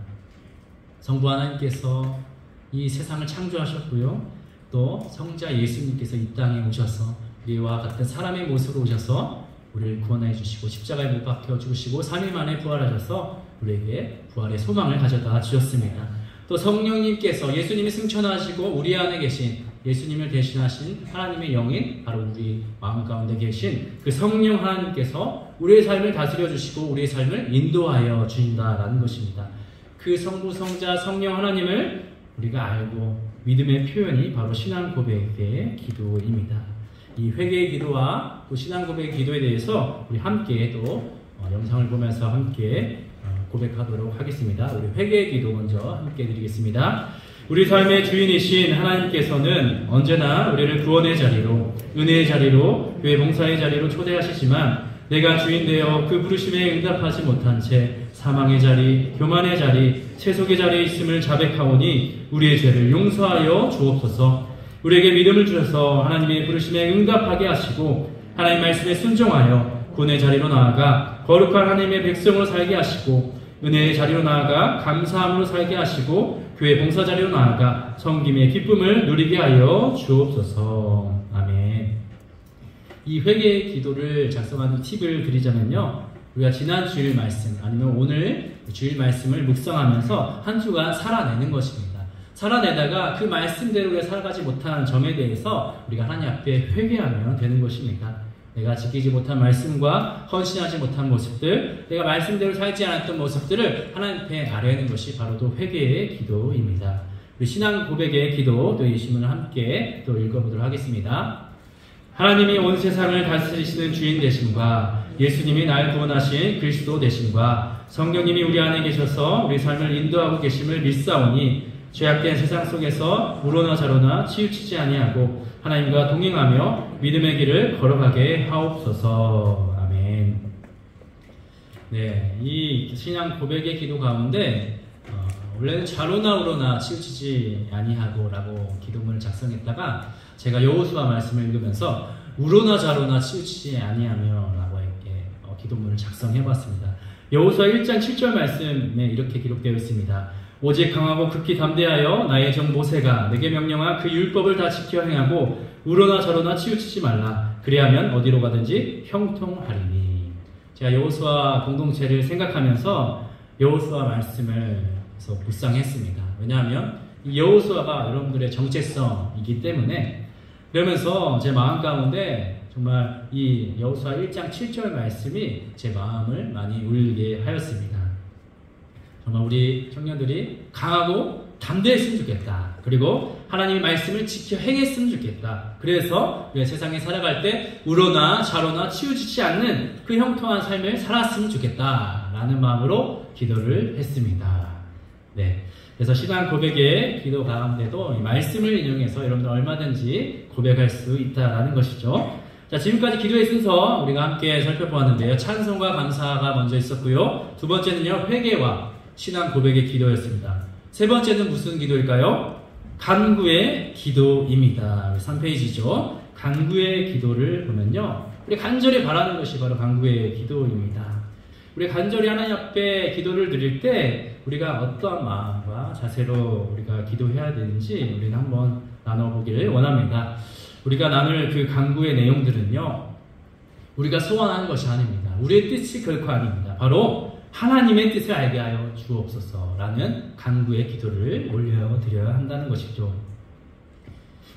성부 하나님께서 이 세상을 창조하셨고요, 또 성자 예수님께서 이 땅에 오셔서 우리와 같은 사람의 모습으로 오셔서 우리를 구원해 주시고 십자가에 못 박혀 죽으시고 3일 만에 부활하셔서 우리에게 부활의 소망을 가져다 주셨습니다. 또 성령님께서 예수님이 승천하시고 우리 안에 계신 예수님을 대신하신 하나님의 영인, 바로 우리 마음 가운데 계신 그 성령 하나님께서 우리의 삶을 다스려 주시고 우리의 삶을 인도하여 주신다라는 것입니다. 그 성부, 성자, 성령 하나님을 우리가 알고 믿음의 표현이 바로 신앙 고백의 기도입니다. 이 회개의 기도와 또 신앙 고백의 기도에 대해서 우리 함께 또 영상을 보면서 함께 고백하도록 하겠습니다. 우리 회개의 기도 먼저 함께 드리겠습니다. 우리 삶의 주인이신 하나님께서는 언제나 우리를 구원의 자리로, 은혜의 자리로, 교회 봉사의 자리로 초대하시지만 내가 주인 되어 그 부르심에 응답하지 못한 채 사망의 자리, 교만의 자리, 세속의 자리에 있음을 자백하오니 우리의 죄를 용서하여 주옵소서. 우리에게 믿음을 주셔서 하나님의 부르심에 응답하게 하시고 하나님 말씀에 순종하여 구원의 자리로 나아가 거룩한 하나님의 백성으로 살게 하시고 은혜의 자리로 나아가 감사함으로 살게 하시고 교회 봉사 자리로 나아가 섬김의 기쁨을 누리게 하여 주옵소서. 아멘. 이 회개의 기도를 작성하는 팁을 드리자면요, 우리가 지난 주일 말씀 아니면 오늘 주일 말씀을 묵상하면서 한 주간 살아내는 것입니다. 살아내다가 그 말씀대로 우리가 살아가지 못한 점에 대해서 우리가 하나님 앞에 회개하면 되는 것입니다. 내가 지키지 못한 말씀과 헌신하지 못한 모습들, 내가 말씀대로 살지 않았던 모습들을 하나님 앞에 아뢰는 것이 바로 또 회개의 기도입니다. 우리 신앙 고백의 기도 또 이 시문을 함께 또 읽어보도록 하겠습니다. 하나님이 온 세상을 다스리시는 주인 되심과 예수님이 날 구원하신 그리스도 되심과 성령님이 우리 안에 계셔서 우리 삶을 인도하고 계심을 믿사오니 죄악된 세상 속에서 우로나 자로나 치우치지 아니하고 하나님과 동행하며 믿음의 길을 걸어가게 하옵소서. 아멘. 네, 이 신앙 고백의 기도 가운데 원래는 자로나 우로나 치우치지 아니하고라고 기도문을 작성했다가 제가 여호수아 말씀을 읽으면서 우로나 자로나 치우치지 아니하며라고 이렇게 기도문을 작성해봤습니다. 여호수아 1장 7절 말씀에 이렇게 기록되어 있습니다. 오직 강하고 극히 담대하여 나의 종 모세가 내게 명령한 그 율법을 다 지켜 행하고 우로나 자로나 치우치지 말라. 그리하면 어디로 가든지 형통하리니. 제가 여호수아 공동체를 생각하면서 여호수아 말씀을 묵상했습니다. 왜냐하면 이 여호수아가 여러분들의 정체성이기 때문에. 그러면서 제 마음 가운데 정말 이 여호수아 1장 7절 말씀이 제 마음을 많이 울리게 하였습니다. 정말 우리 청년들이 강하고 담대했으면 좋겠다. 그리고 하나님의 말씀을 지켜 행했으면 좋겠다. 그래서 우리가 세상에 살아갈 때 우로나 자로나 치우치지 않는 그 형통한 삶을 살았으면 좋겠다 라는 마음으로 기도를 했습니다. 네, 그래서 신앙 고백의 기도 가운데도 이 말씀을 인용해서 여러분들 얼마든지 고백할 수 있다라는 것이죠. 자, 지금까지 기도의 순서 우리가 함께 살펴보았는데요. 찬송과 감사가 먼저 있었고요. 두 번째는요, 회개와 신앙 고백의 기도였습니다. 세 번째는 무슨 기도일까요? 간구의 기도입니다. 3페이지죠. 간구의 기도를 보면요, 우리 간절히 바라는 것이 바로 간구의 기도입니다. 우리 간절히 하나님 앞에 기도를 드릴 때 우리가 어떠한 마음과 자세로 우리가 기도해야 되는지 우리는 한번 나눠보기를 원합니다. 우리가 나눌 그 간구의 내용들은요, 우리가 소원하는 것이 아닙니다. 우리의 뜻이 결코 아닙니다. 바로 하나님의 뜻을 알게 하여 주옵소서라는 간구의 기도를 올려드려야 한다는 것이죠.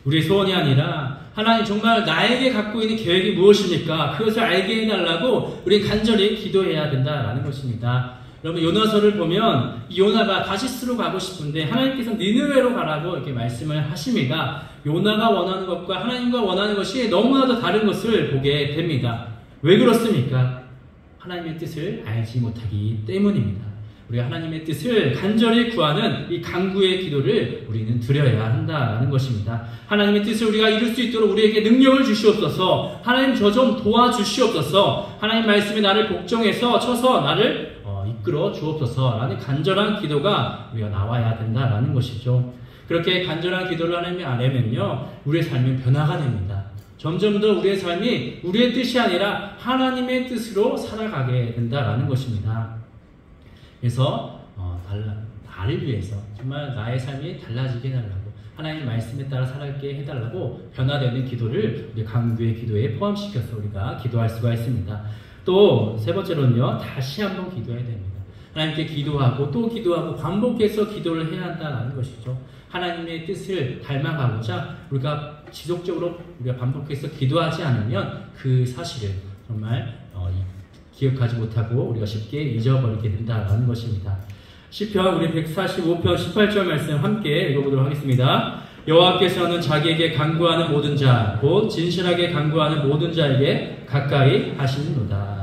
우리의 소원이 아니라 하나님 정말 나에게 갖고 있는 계획이 무엇입니까? 그것을 알게 해달라고 우리는 간절히 기도해야 된다라는 것입니다. 여러분, 요나서를 보면 이 요나가 다시스로 가고 싶은데 하나님께서 니느웨로 가라고 이렇게 말씀을 하십니다. 요나가 원하는 것과 하나님과 원하는 것이 너무나도 다른 것을 보게 됩니다. 왜 그렇습니까? 하나님의 뜻을 알지 못하기 때문입니다. 우리가 하나님의 뜻을 간절히 구하는 이 간구의 기도를 우리는 드려야 한다는 것입니다. 하나님의 뜻을 우리가 이룰 수 있도록 우리에게 능력을 주시옵소서. 하나님 저 좀 도와주시옵소서. 하나님 말씀에 나를 복종해서 쳐서 나를 이끌어 주옵소서라는 간절한 기도가 우리가 나와야 된다라는 것이죠. 그렇게 간절한 기도를 하나님이 알면요, 우리의 삶은 변화가 됩니다. 점점 더 우리의 삶이 우리의 뜻이 아니라 하나님의 뜻으로 살아가게 된다라는 것입니다. 그래서 나를 위해서 정말 나의 삶이 달라지게 해달라고, 하나님의 말씀에 따라 살게 해달라고 변화되는 기도를 우리 간구의 기도에 포함시켜서 우리가 기도할 수가 있습니다. 또 세 번째로는요, 다시 한번 기도해야 됩니다. 하나님께 기도하고 또 기도하고 반복해서 기도를 해야 한다는 것이죠. 하나님의 뜻을 닮아가고자 우리가 지속적으로 우리가 반복해서 기도하지 않으면 그 사실을 정말 기억하지 못하고 우리가 쉽게 잊어버리게 된다는 것입니다. 시편 우리 145편 18절 말씀 함께 읽어보도록 하겠습니다. 여호와께서는 자기에게 간구하는 모든 자, 곧 진실하게 간구하는 모든 자에게 가까이 하시는도다.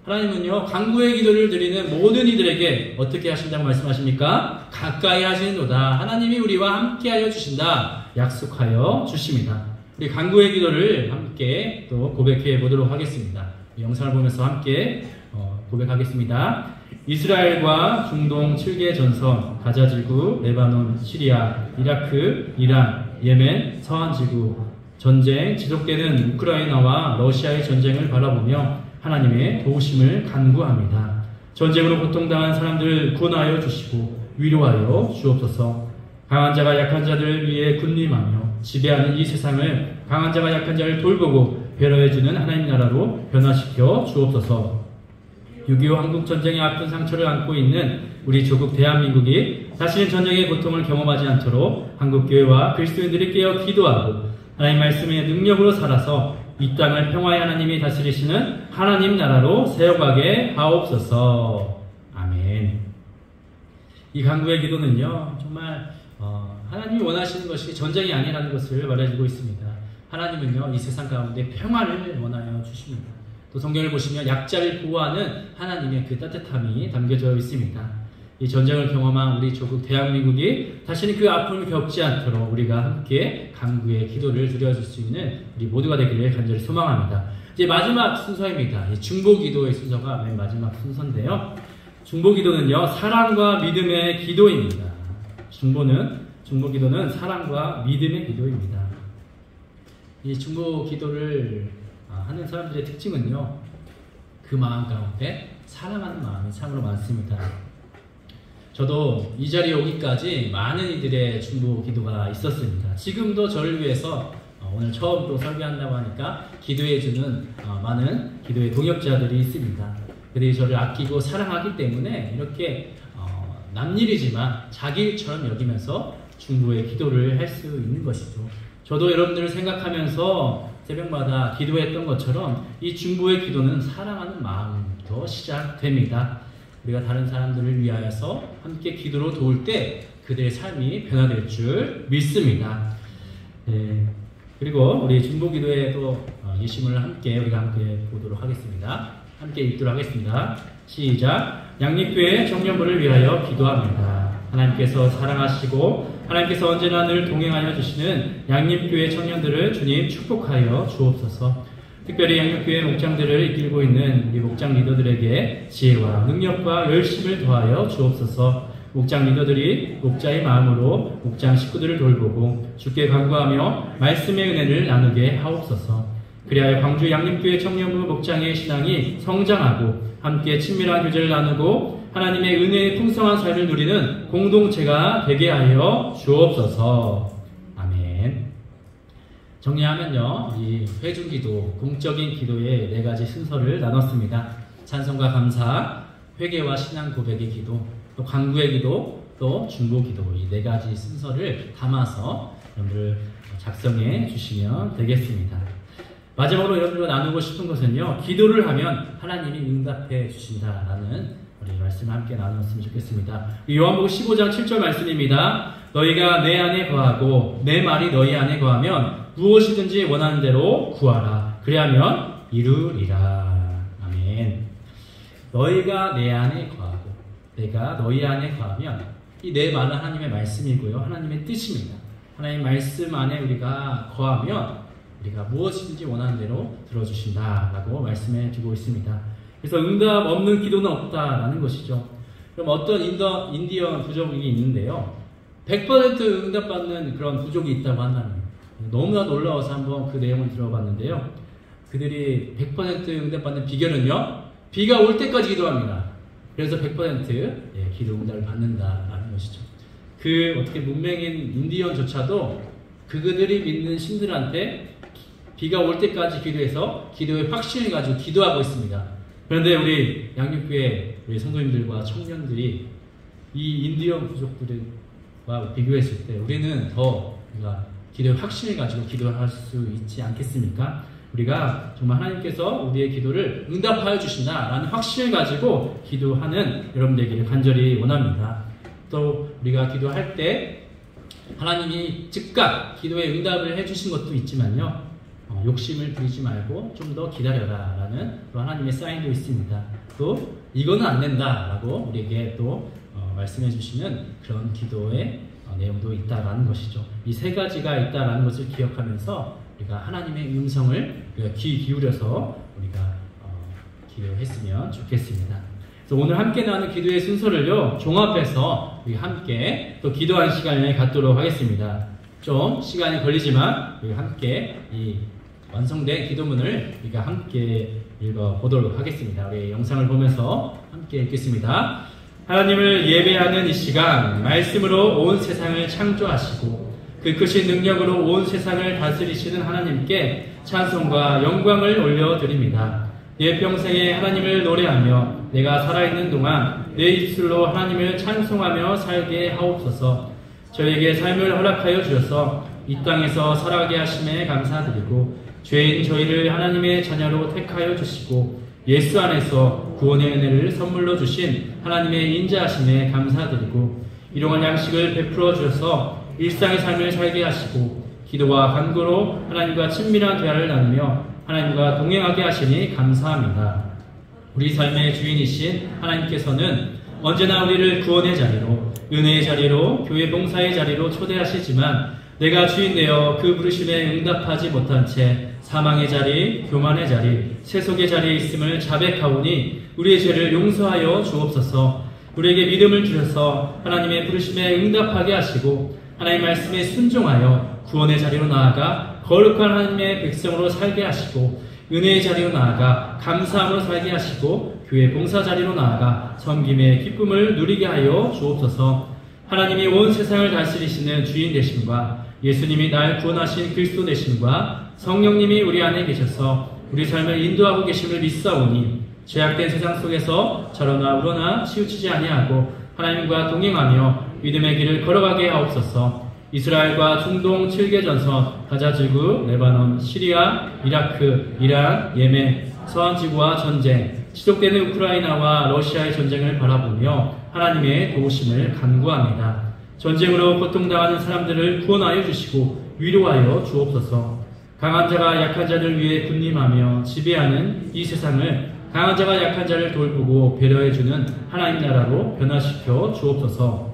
하나님은요, 간구의 기도를 드리는 모든 이들에게 어떻게 하신다고 말씀하십니까? 가까이 하시는도다. 하나님이 우리와 함께하여 주신다, 약속하여 주십니다. 우리 간구의 기도를 함께 또 고백해 보도록 하겠습니다. 영상을 보면서 함께 고백하겠습니다. 이스라엘과 중동 7개 전선, 가자지구, 레바논, 시리아, 이라크, 이란, 예멘, 서한지구 전쟁, 지속되는 우크라이나와 러시아의 전쟁을 바라보며 하나님의 도우심을 간구합니다. 전쟁으로 고통당한 사람들을 구원하여 주시고 위로하여 주옵소서. 강한 자가 약한 자들을 위해 군림하며 지배하는 이 세상을 강한 자가 약한 자를 돌보고 배려해주는 하나님 나라로 변화시켜 주옵소서. 6.25 한국전쟁의 아픈 상처를 안고 있는 우리 조국 대한민국이 다시는 전쟁의 고통을 경험하지 않도록 한국교회와 그리스도인들이 깨어 기도하고 하나님 말씀의 능력으로 살아서 이 땅을 평화의 하나님이 다스리시는 하나님 나라로 세워가게 하옵소서. 아멘. 이 간구의 기도는요, 정말 하나님이 원하시는 것이 전쟁이 아니라는 것을 말해주고 있습니다. 하나님은요, 이 세상 가운데 평화를 원하여 주십니다. 또 성경을 보시면 약자를 보호하는 하나님의 그 따뜻함이 담겨져 있습니다. 이 전쟁을 경험한 우리 조국 대한민국이 다시는 그 아픔을 겪지 않도록 우리가 함께 간구의 기도를 드려줄 수 있는 우리 모두가 되기를 간절히 소망합니다. 이제 마지막 순서입니다. 중보기도의 순서가 맨 마지막 순서인데요. 중보기도는요, 사랑과 믿음의 기도입니다. 중보기도는 사랑과 믿음의 기도입니다. 이 중보기도를 하는 사람들의 특징은요, 그 마음 가운데 사랑하는 마음이 참으로 많습니다. 저도 이 자리에 오기까지 많은 이들의 중보기도가 있었습니다. 지금도 저를 위해서 오늘 처음 또 설교한다고 하니까 기도해주는 많은 기도의 동역자들이 있습니다. 그들이 저를 아끼고 사랑하기 때문에 이렇게 남일이지만 자기 일처럼 여기면서 중보의 기도를 할 수 있는 것이죠. 저도 여러분들을 생각하면서 새벽마다 기도했던 것처럼 이 중보의 기도는 사랑하는 마음부터 시작됩니다. 우리가 다른 사람들을 위하여서 함께 기도로 도울 때 그들의 삶이 변화될 줄 믿습니다. 그리고 우리 중보기도에 또 예심을 우리가 함께 보도록 하겠습니다. 함께 읽도록 하겠습니다. 시작. 양립교회 청년부를 위하여 기도합니다. 하나님께서 사랑하시고 하나님께서 언제나 늘 동행하여 주시는 양립교회 청년들을 주님 축복하여 주옵소서. 특별히 양립교회 목장들을 이끌고 있는 우리 목장 리더들에게 지혜와 능력과 열심을 더하여 주옵소서. 목장 리더들이 목자의 마음으로 목장 식구들을 돌보고 주께 간구하며 말씀의 은혜를 나누게 하옵소서. 그리하여 광주 양립교회 청년부 목장의 신앙이 성장하고 함께 친밀한 교제를 나누고 하나님의 은혜의 풍성한 삶을 누리는 공동체가 되게 하여 주옵소서. 아멘. 정리하면요, 이 회중기도, 공적인 기도의 4가지 순서를 나눴습니다. 찬송과 감사, 회개와 신앙 고백의 기도, 또 간구의 기도, 또 중보기도, 이 4가지 순서를 담아서 여러분들 작성해 주시면 되겠습니다. 마지막으로 여러분들과 나누고 싶은 것은요, 기도를 하면 하나님이 응답해 주신다라는 우리 말씀을 함께 나눴으면 좋겠습니다. 요한복음 15장 7절 말씀입니다. 너희가 내 안에 거하고 내 말이 너희 안에 거하면 무엇이든지 원하는 대로 구하라. 그리하면 이루리라. 아멘. 너희가 내 안에 거하고 내가 너희 안에 거하면, 이 내 말은 하나님의 말씀이고요, 하나님의 뜻입니다. 하나님의 말씀 안에 우리가 거하면 우리가 무엇이든지 원하는 대로 들어주신다라고 말씀해 주고 있습니다. 그래서 응답 없는 기도는 없다라는 것이죠. 그럼 어떤 인디언 부족이 있는데요, 100% 응답받는 그런 부족이 있다고 한다는 거예요. 너무나 놀라워서 한번 그 내용을 들어봤는데요, 그들이 100% 응답받는 비결은요, 비가 올 때까지 기도합니다. 그래서 100% 기도 응답을 받는다라는 것이죠. 그 어떻게 문맹인 인디언조차도 그들이 믿는 신들한테 비가 올 때까지 기도해서 기도의 확신을 가지고 기도하고 있습니다. 그런데 우리 양육교회 우리 성도님들과 청년들이 이 인디언 부족들과 비교했을 때 우리는 더 우리가 기도의 확신을 가지고 기도할 수 있지 않겠습니까? 우리가 정말 하나님께서 우리의 기도를 응답하여 주신다라는 확신을 가지고 기도하는 여러분 되기를 간절히 원합니다. 또 우리가 기도할 때 하나님이 즉각 기도에 응답을 해주신 것도 있지만요, 욕심을 부리지 말고 좀 더 기다려라 라는 또 하나님의 사인도 있습니다. 또 이거는 안 된다라고 우리에게 또 말씀해 주시는 그런 기도의 내용도 있다라는 것이죠. 이 3가지가 있다라는 것을 기억하면서 우리가 하나님의 음성을 귀 기울여서 우리가 기도했으면 좋겠습니다. 그래서 오늘 함께 나누는 기도의 순서를요, 종합해서 우리 함께 또 기도하는 시간을 갖도록 하겠습니다. 좀 시간이 걸리지만 우리 함께 이 완성된 기도문을 우리가 함께 읽어보도록 하겠습니다. 우리 영상을 보면서 함께 읽겠습니다. 하나님을 예배하는 이 시간, 말씀으로 온 세상을 창조하시고 그 크신 능력으로 온 세상을 다스리시는 하나님께 찬송과 영광을 올려드립니다. 내 평생에 하나님을 노래하며 내가 살아있는 동안 내 입술로 하나님을 찬송하며 살게 하옵소서. 저에게 삶을 허락하여 주셔서 이 땅에서 살아가게 하심에 감사드리고, 죄인 저희를 하나님의 자녀로 택하여 주시고 예수 안에서 구원의 은혜를 선물로 주신 하나님의 인자하심에 감사드리고, 일용할 양식을 베풀어 주셔서 일상의 삶을 살게 하시고 기도와 간구로 하나님과 친밀한 대화를 나누며 하나님과 동행하게 하시니 감사합니다. 우리 삶의 주인이신 하나님께서는 언제나 우리를 구원의 자리로, 은혜의 자리로, 교회 봉사의 자리로 초대하시지만 내가 주인 되어 그 부르심에 응답하지 못한 채 사망의 자리, 교만의 자리, 세속의 자리에 있음을 자백하오니 우리의 죄를 용서하여 주옵소서. 우리에게 믿음을 주셔서 하나님의 부르심에 응답하게 하시고 하나님 말씀에 순종하여 구원의 자리로 나아가 거룩한 하나님의 백성으로 살게 하시고 은혜의 자리로 나아가 감사함으로 살게 하시고 교회 봉사 자리로 나아가 섬김의 기쁨을 누리게 하여 주옵소서. 하나님이 온 세상을 다스리시는 주인 되심과 예수님이 날 구원하신 그리스도 되심과 성령님이 우리 안에 계셔서 우리 삶을 인도하고 계심을 믿사오니 죄악된 세상 속에서 저러나 우러나 치우치지 아니하고 하나님과 동행하며 믿음의 길을 걸어가게 하옵소서. 이스라엘과 중동 7개 전선, 가자지구, 레바논, 시리아, 이라크, 이란, 예멘, 서한지구와 전쟁, 지속되는 우크라이나와 러시아의 전쟁을 바라보며 하나님의 도우심을 간구합니다. 전쟁으로 고통당하는 사람들을 구원하여 주시고 위로하여 주옵소서. 강한 자가 약한 자를 위해 군림하며 지배하는 이 세상을 강한 자가 약한 자를 돌보고 배려해주는 하나님 나라로 변화시켜 주옵소서.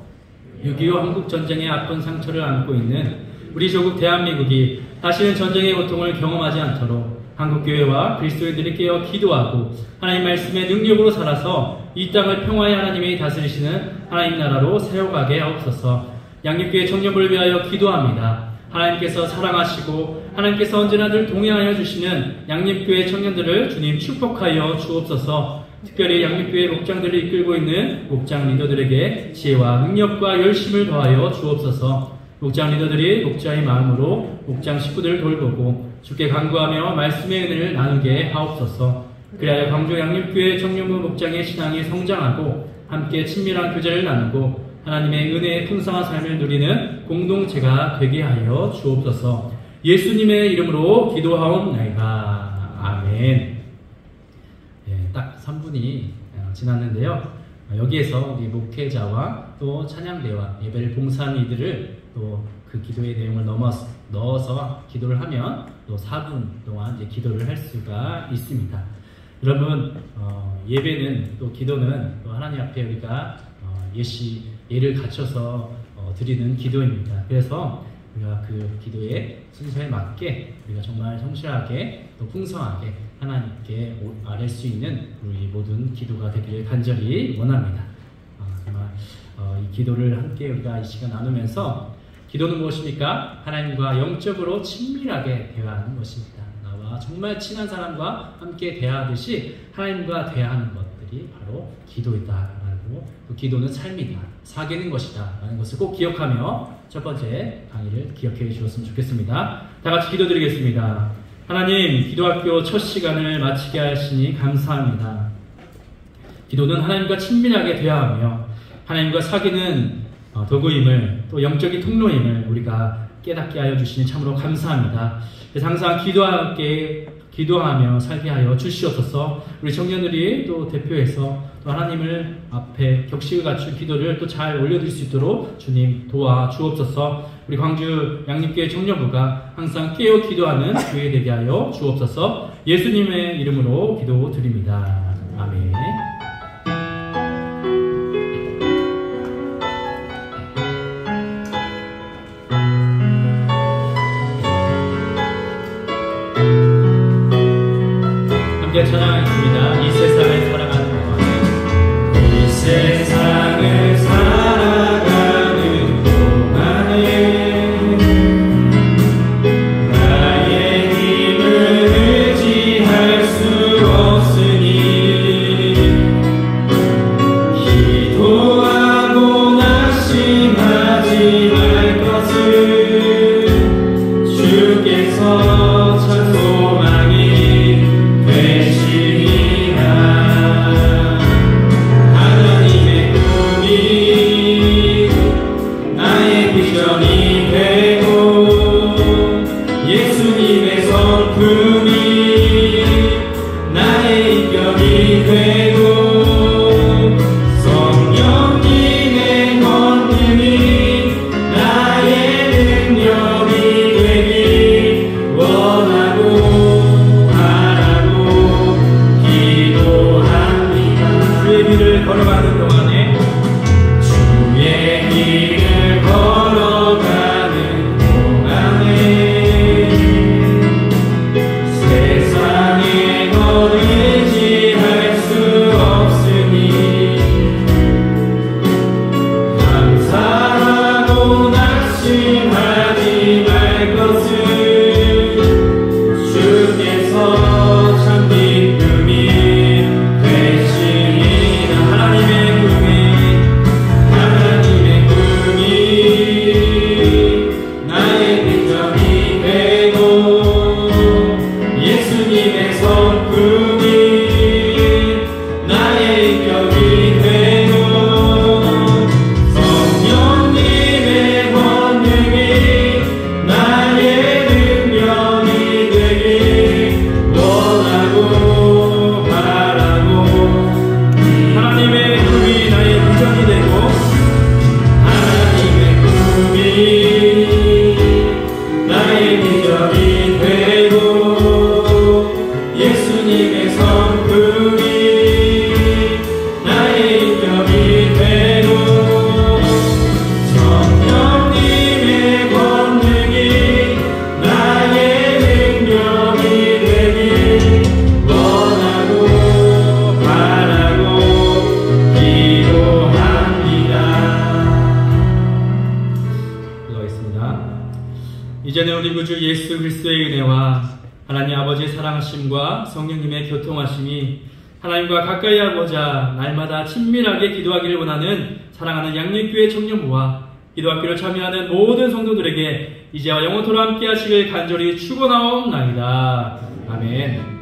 6.25 한국전쟁의 아픈 상처를 안고 있는 우리 조국 대한민국이 다시는 전쟁의 고통을 경험하지 않도록 한국교회와 그리스도인들이 깨어 기도하고 하나님 말씀의 능력으로 살아서 이 땅을 평화의 하나님이 다스리시는 하나님 나라로 세워가게 하옵소서. 양립교회 청년부를 위하여 기도합니다. 하나님께서 사랑하시고 하나님께서 언제나 늘 동행하여 주시는 양립교회 청년들을 주님 축복하여 주옵소서. 특별히 양립교회 목장들을 이끌고 있는 목장 리더들에게 지혜와 능력과 열심을 더하여 주옵소서. 목장 리더들이 목자의 마음으로 목장 식구들을 돌보고 주께 간구하며 말씀의 은혜를 나누게 하옵소서. 그래야 광주 양립교회 청년부 목장의 신앙이 성장하고 함께 친밀한 교제를 나누고 하나님의 은혜의 풍성한 삶을 누리는 공동체가 되게 하여 주옵소서. 예수님의 이름으로 기도하옵나이다. 아멘. 딱 3분이 지났는데요. 여기에서 우리 목회자와 또 찬양대와 예배를 봉사하는 이들을 또 그 기도의 내용을 넣어서 기도를 하면 또 4분 동안 이제 기도를 할 수가 있습니다. 여러분, 예배는 또 기도는 또 하나님 앞에 우리가 예를 갖춰서 드리는 기도입니다. 그래서 우리가 그 기도의 순서에 맞게 우리가 정말 성실하게 또 풍성하게 하나님께 아뢰 수 있는 우리 모든 기도가 되기를 간절히 원합니다. 정말 이 기도를 함께 우리가 이 시간 나누면서 기도는 무엇입니까? 하나님과 영적으로 친밀하게 대화하는 것입니다. 나와 정말 친한 사람과 함께 대화하듯이 하나님과 대화하는 것들이 바로 기도이다라고, 또 기도는 삶이다, 사귀는 것이다 라는 것을 꼭 기억하며 첫 번째 강의를 기억해 주셨으면 좋겠습니다. 다 같이 기도드리겠습니다. 하나님, 기도학교 첫 시간을 마치게 하시니 감사합니다. 기도는 하나님과 친밀하게 대화하며 하나님과 사귀는 도구임을, 또 영적인 통로임을 우리가 깨닫게 하여 주시니 참으로 감사합니다. 그래서 항상 기도하며 살게 하여 주시옵소서. 우리 청년들이 또 대표해서 또 하나님을 앞에 격식을 갖춘 기도를 또 잘 올려드릴 수 있도록 주님 도와 주옵소서. 우리 광주 양립교회 청년부가 항상 깨어 기도하는 교회 되게 하여 주옵소서. 예수님의 이름으로 기도드립니다. 아멘. 함께 찬양하겠습니다. 이 세상을 살아가는 동안에, 이 세상을 살아가는 동안에 나의 힘을 의지할 수 없으니 이제는 우리 구주 예수 그리스도의 은혜와 하나님 아버지의 사랑하심과 성령님의 교통하심이 하나님과 가까이 하고자 날마다 친밀하게 기도하기를 원하는 사랑하는 양육교회 청년부와 기도학교를 참여하는 모든 성도들에게 이제와 영원토록 함께 하시길 간절히 축원하옵나이다. 아멘.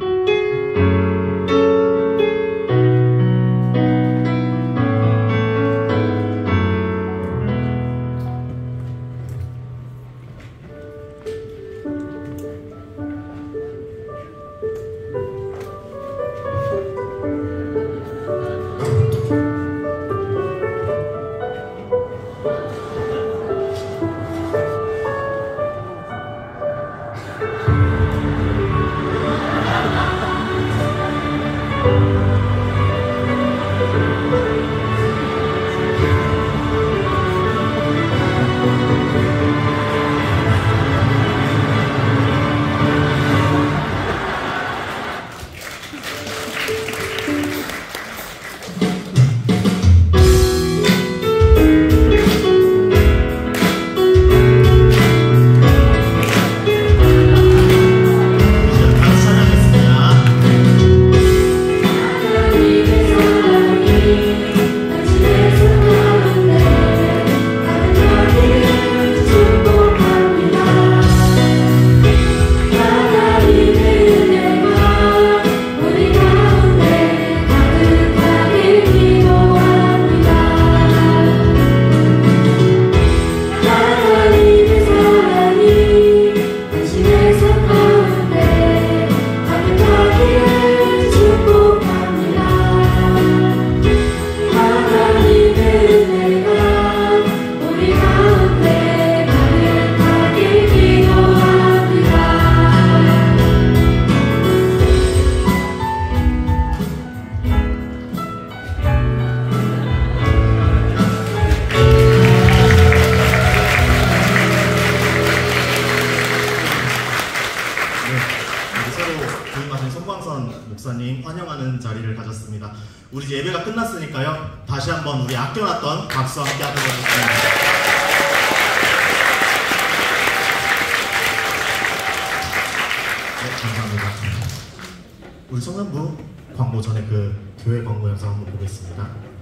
목사님 환영하는 자리를 가졌습니다. 우리 이제 예배가 끝났으니까요. 다시 한번 우리 아껴놨던 박수와 함께 하도록 하겠습니다. 네, 감사합니다. 우리 성남부 광고 전에 그 교회 광고 영상 한번 보겠습니다.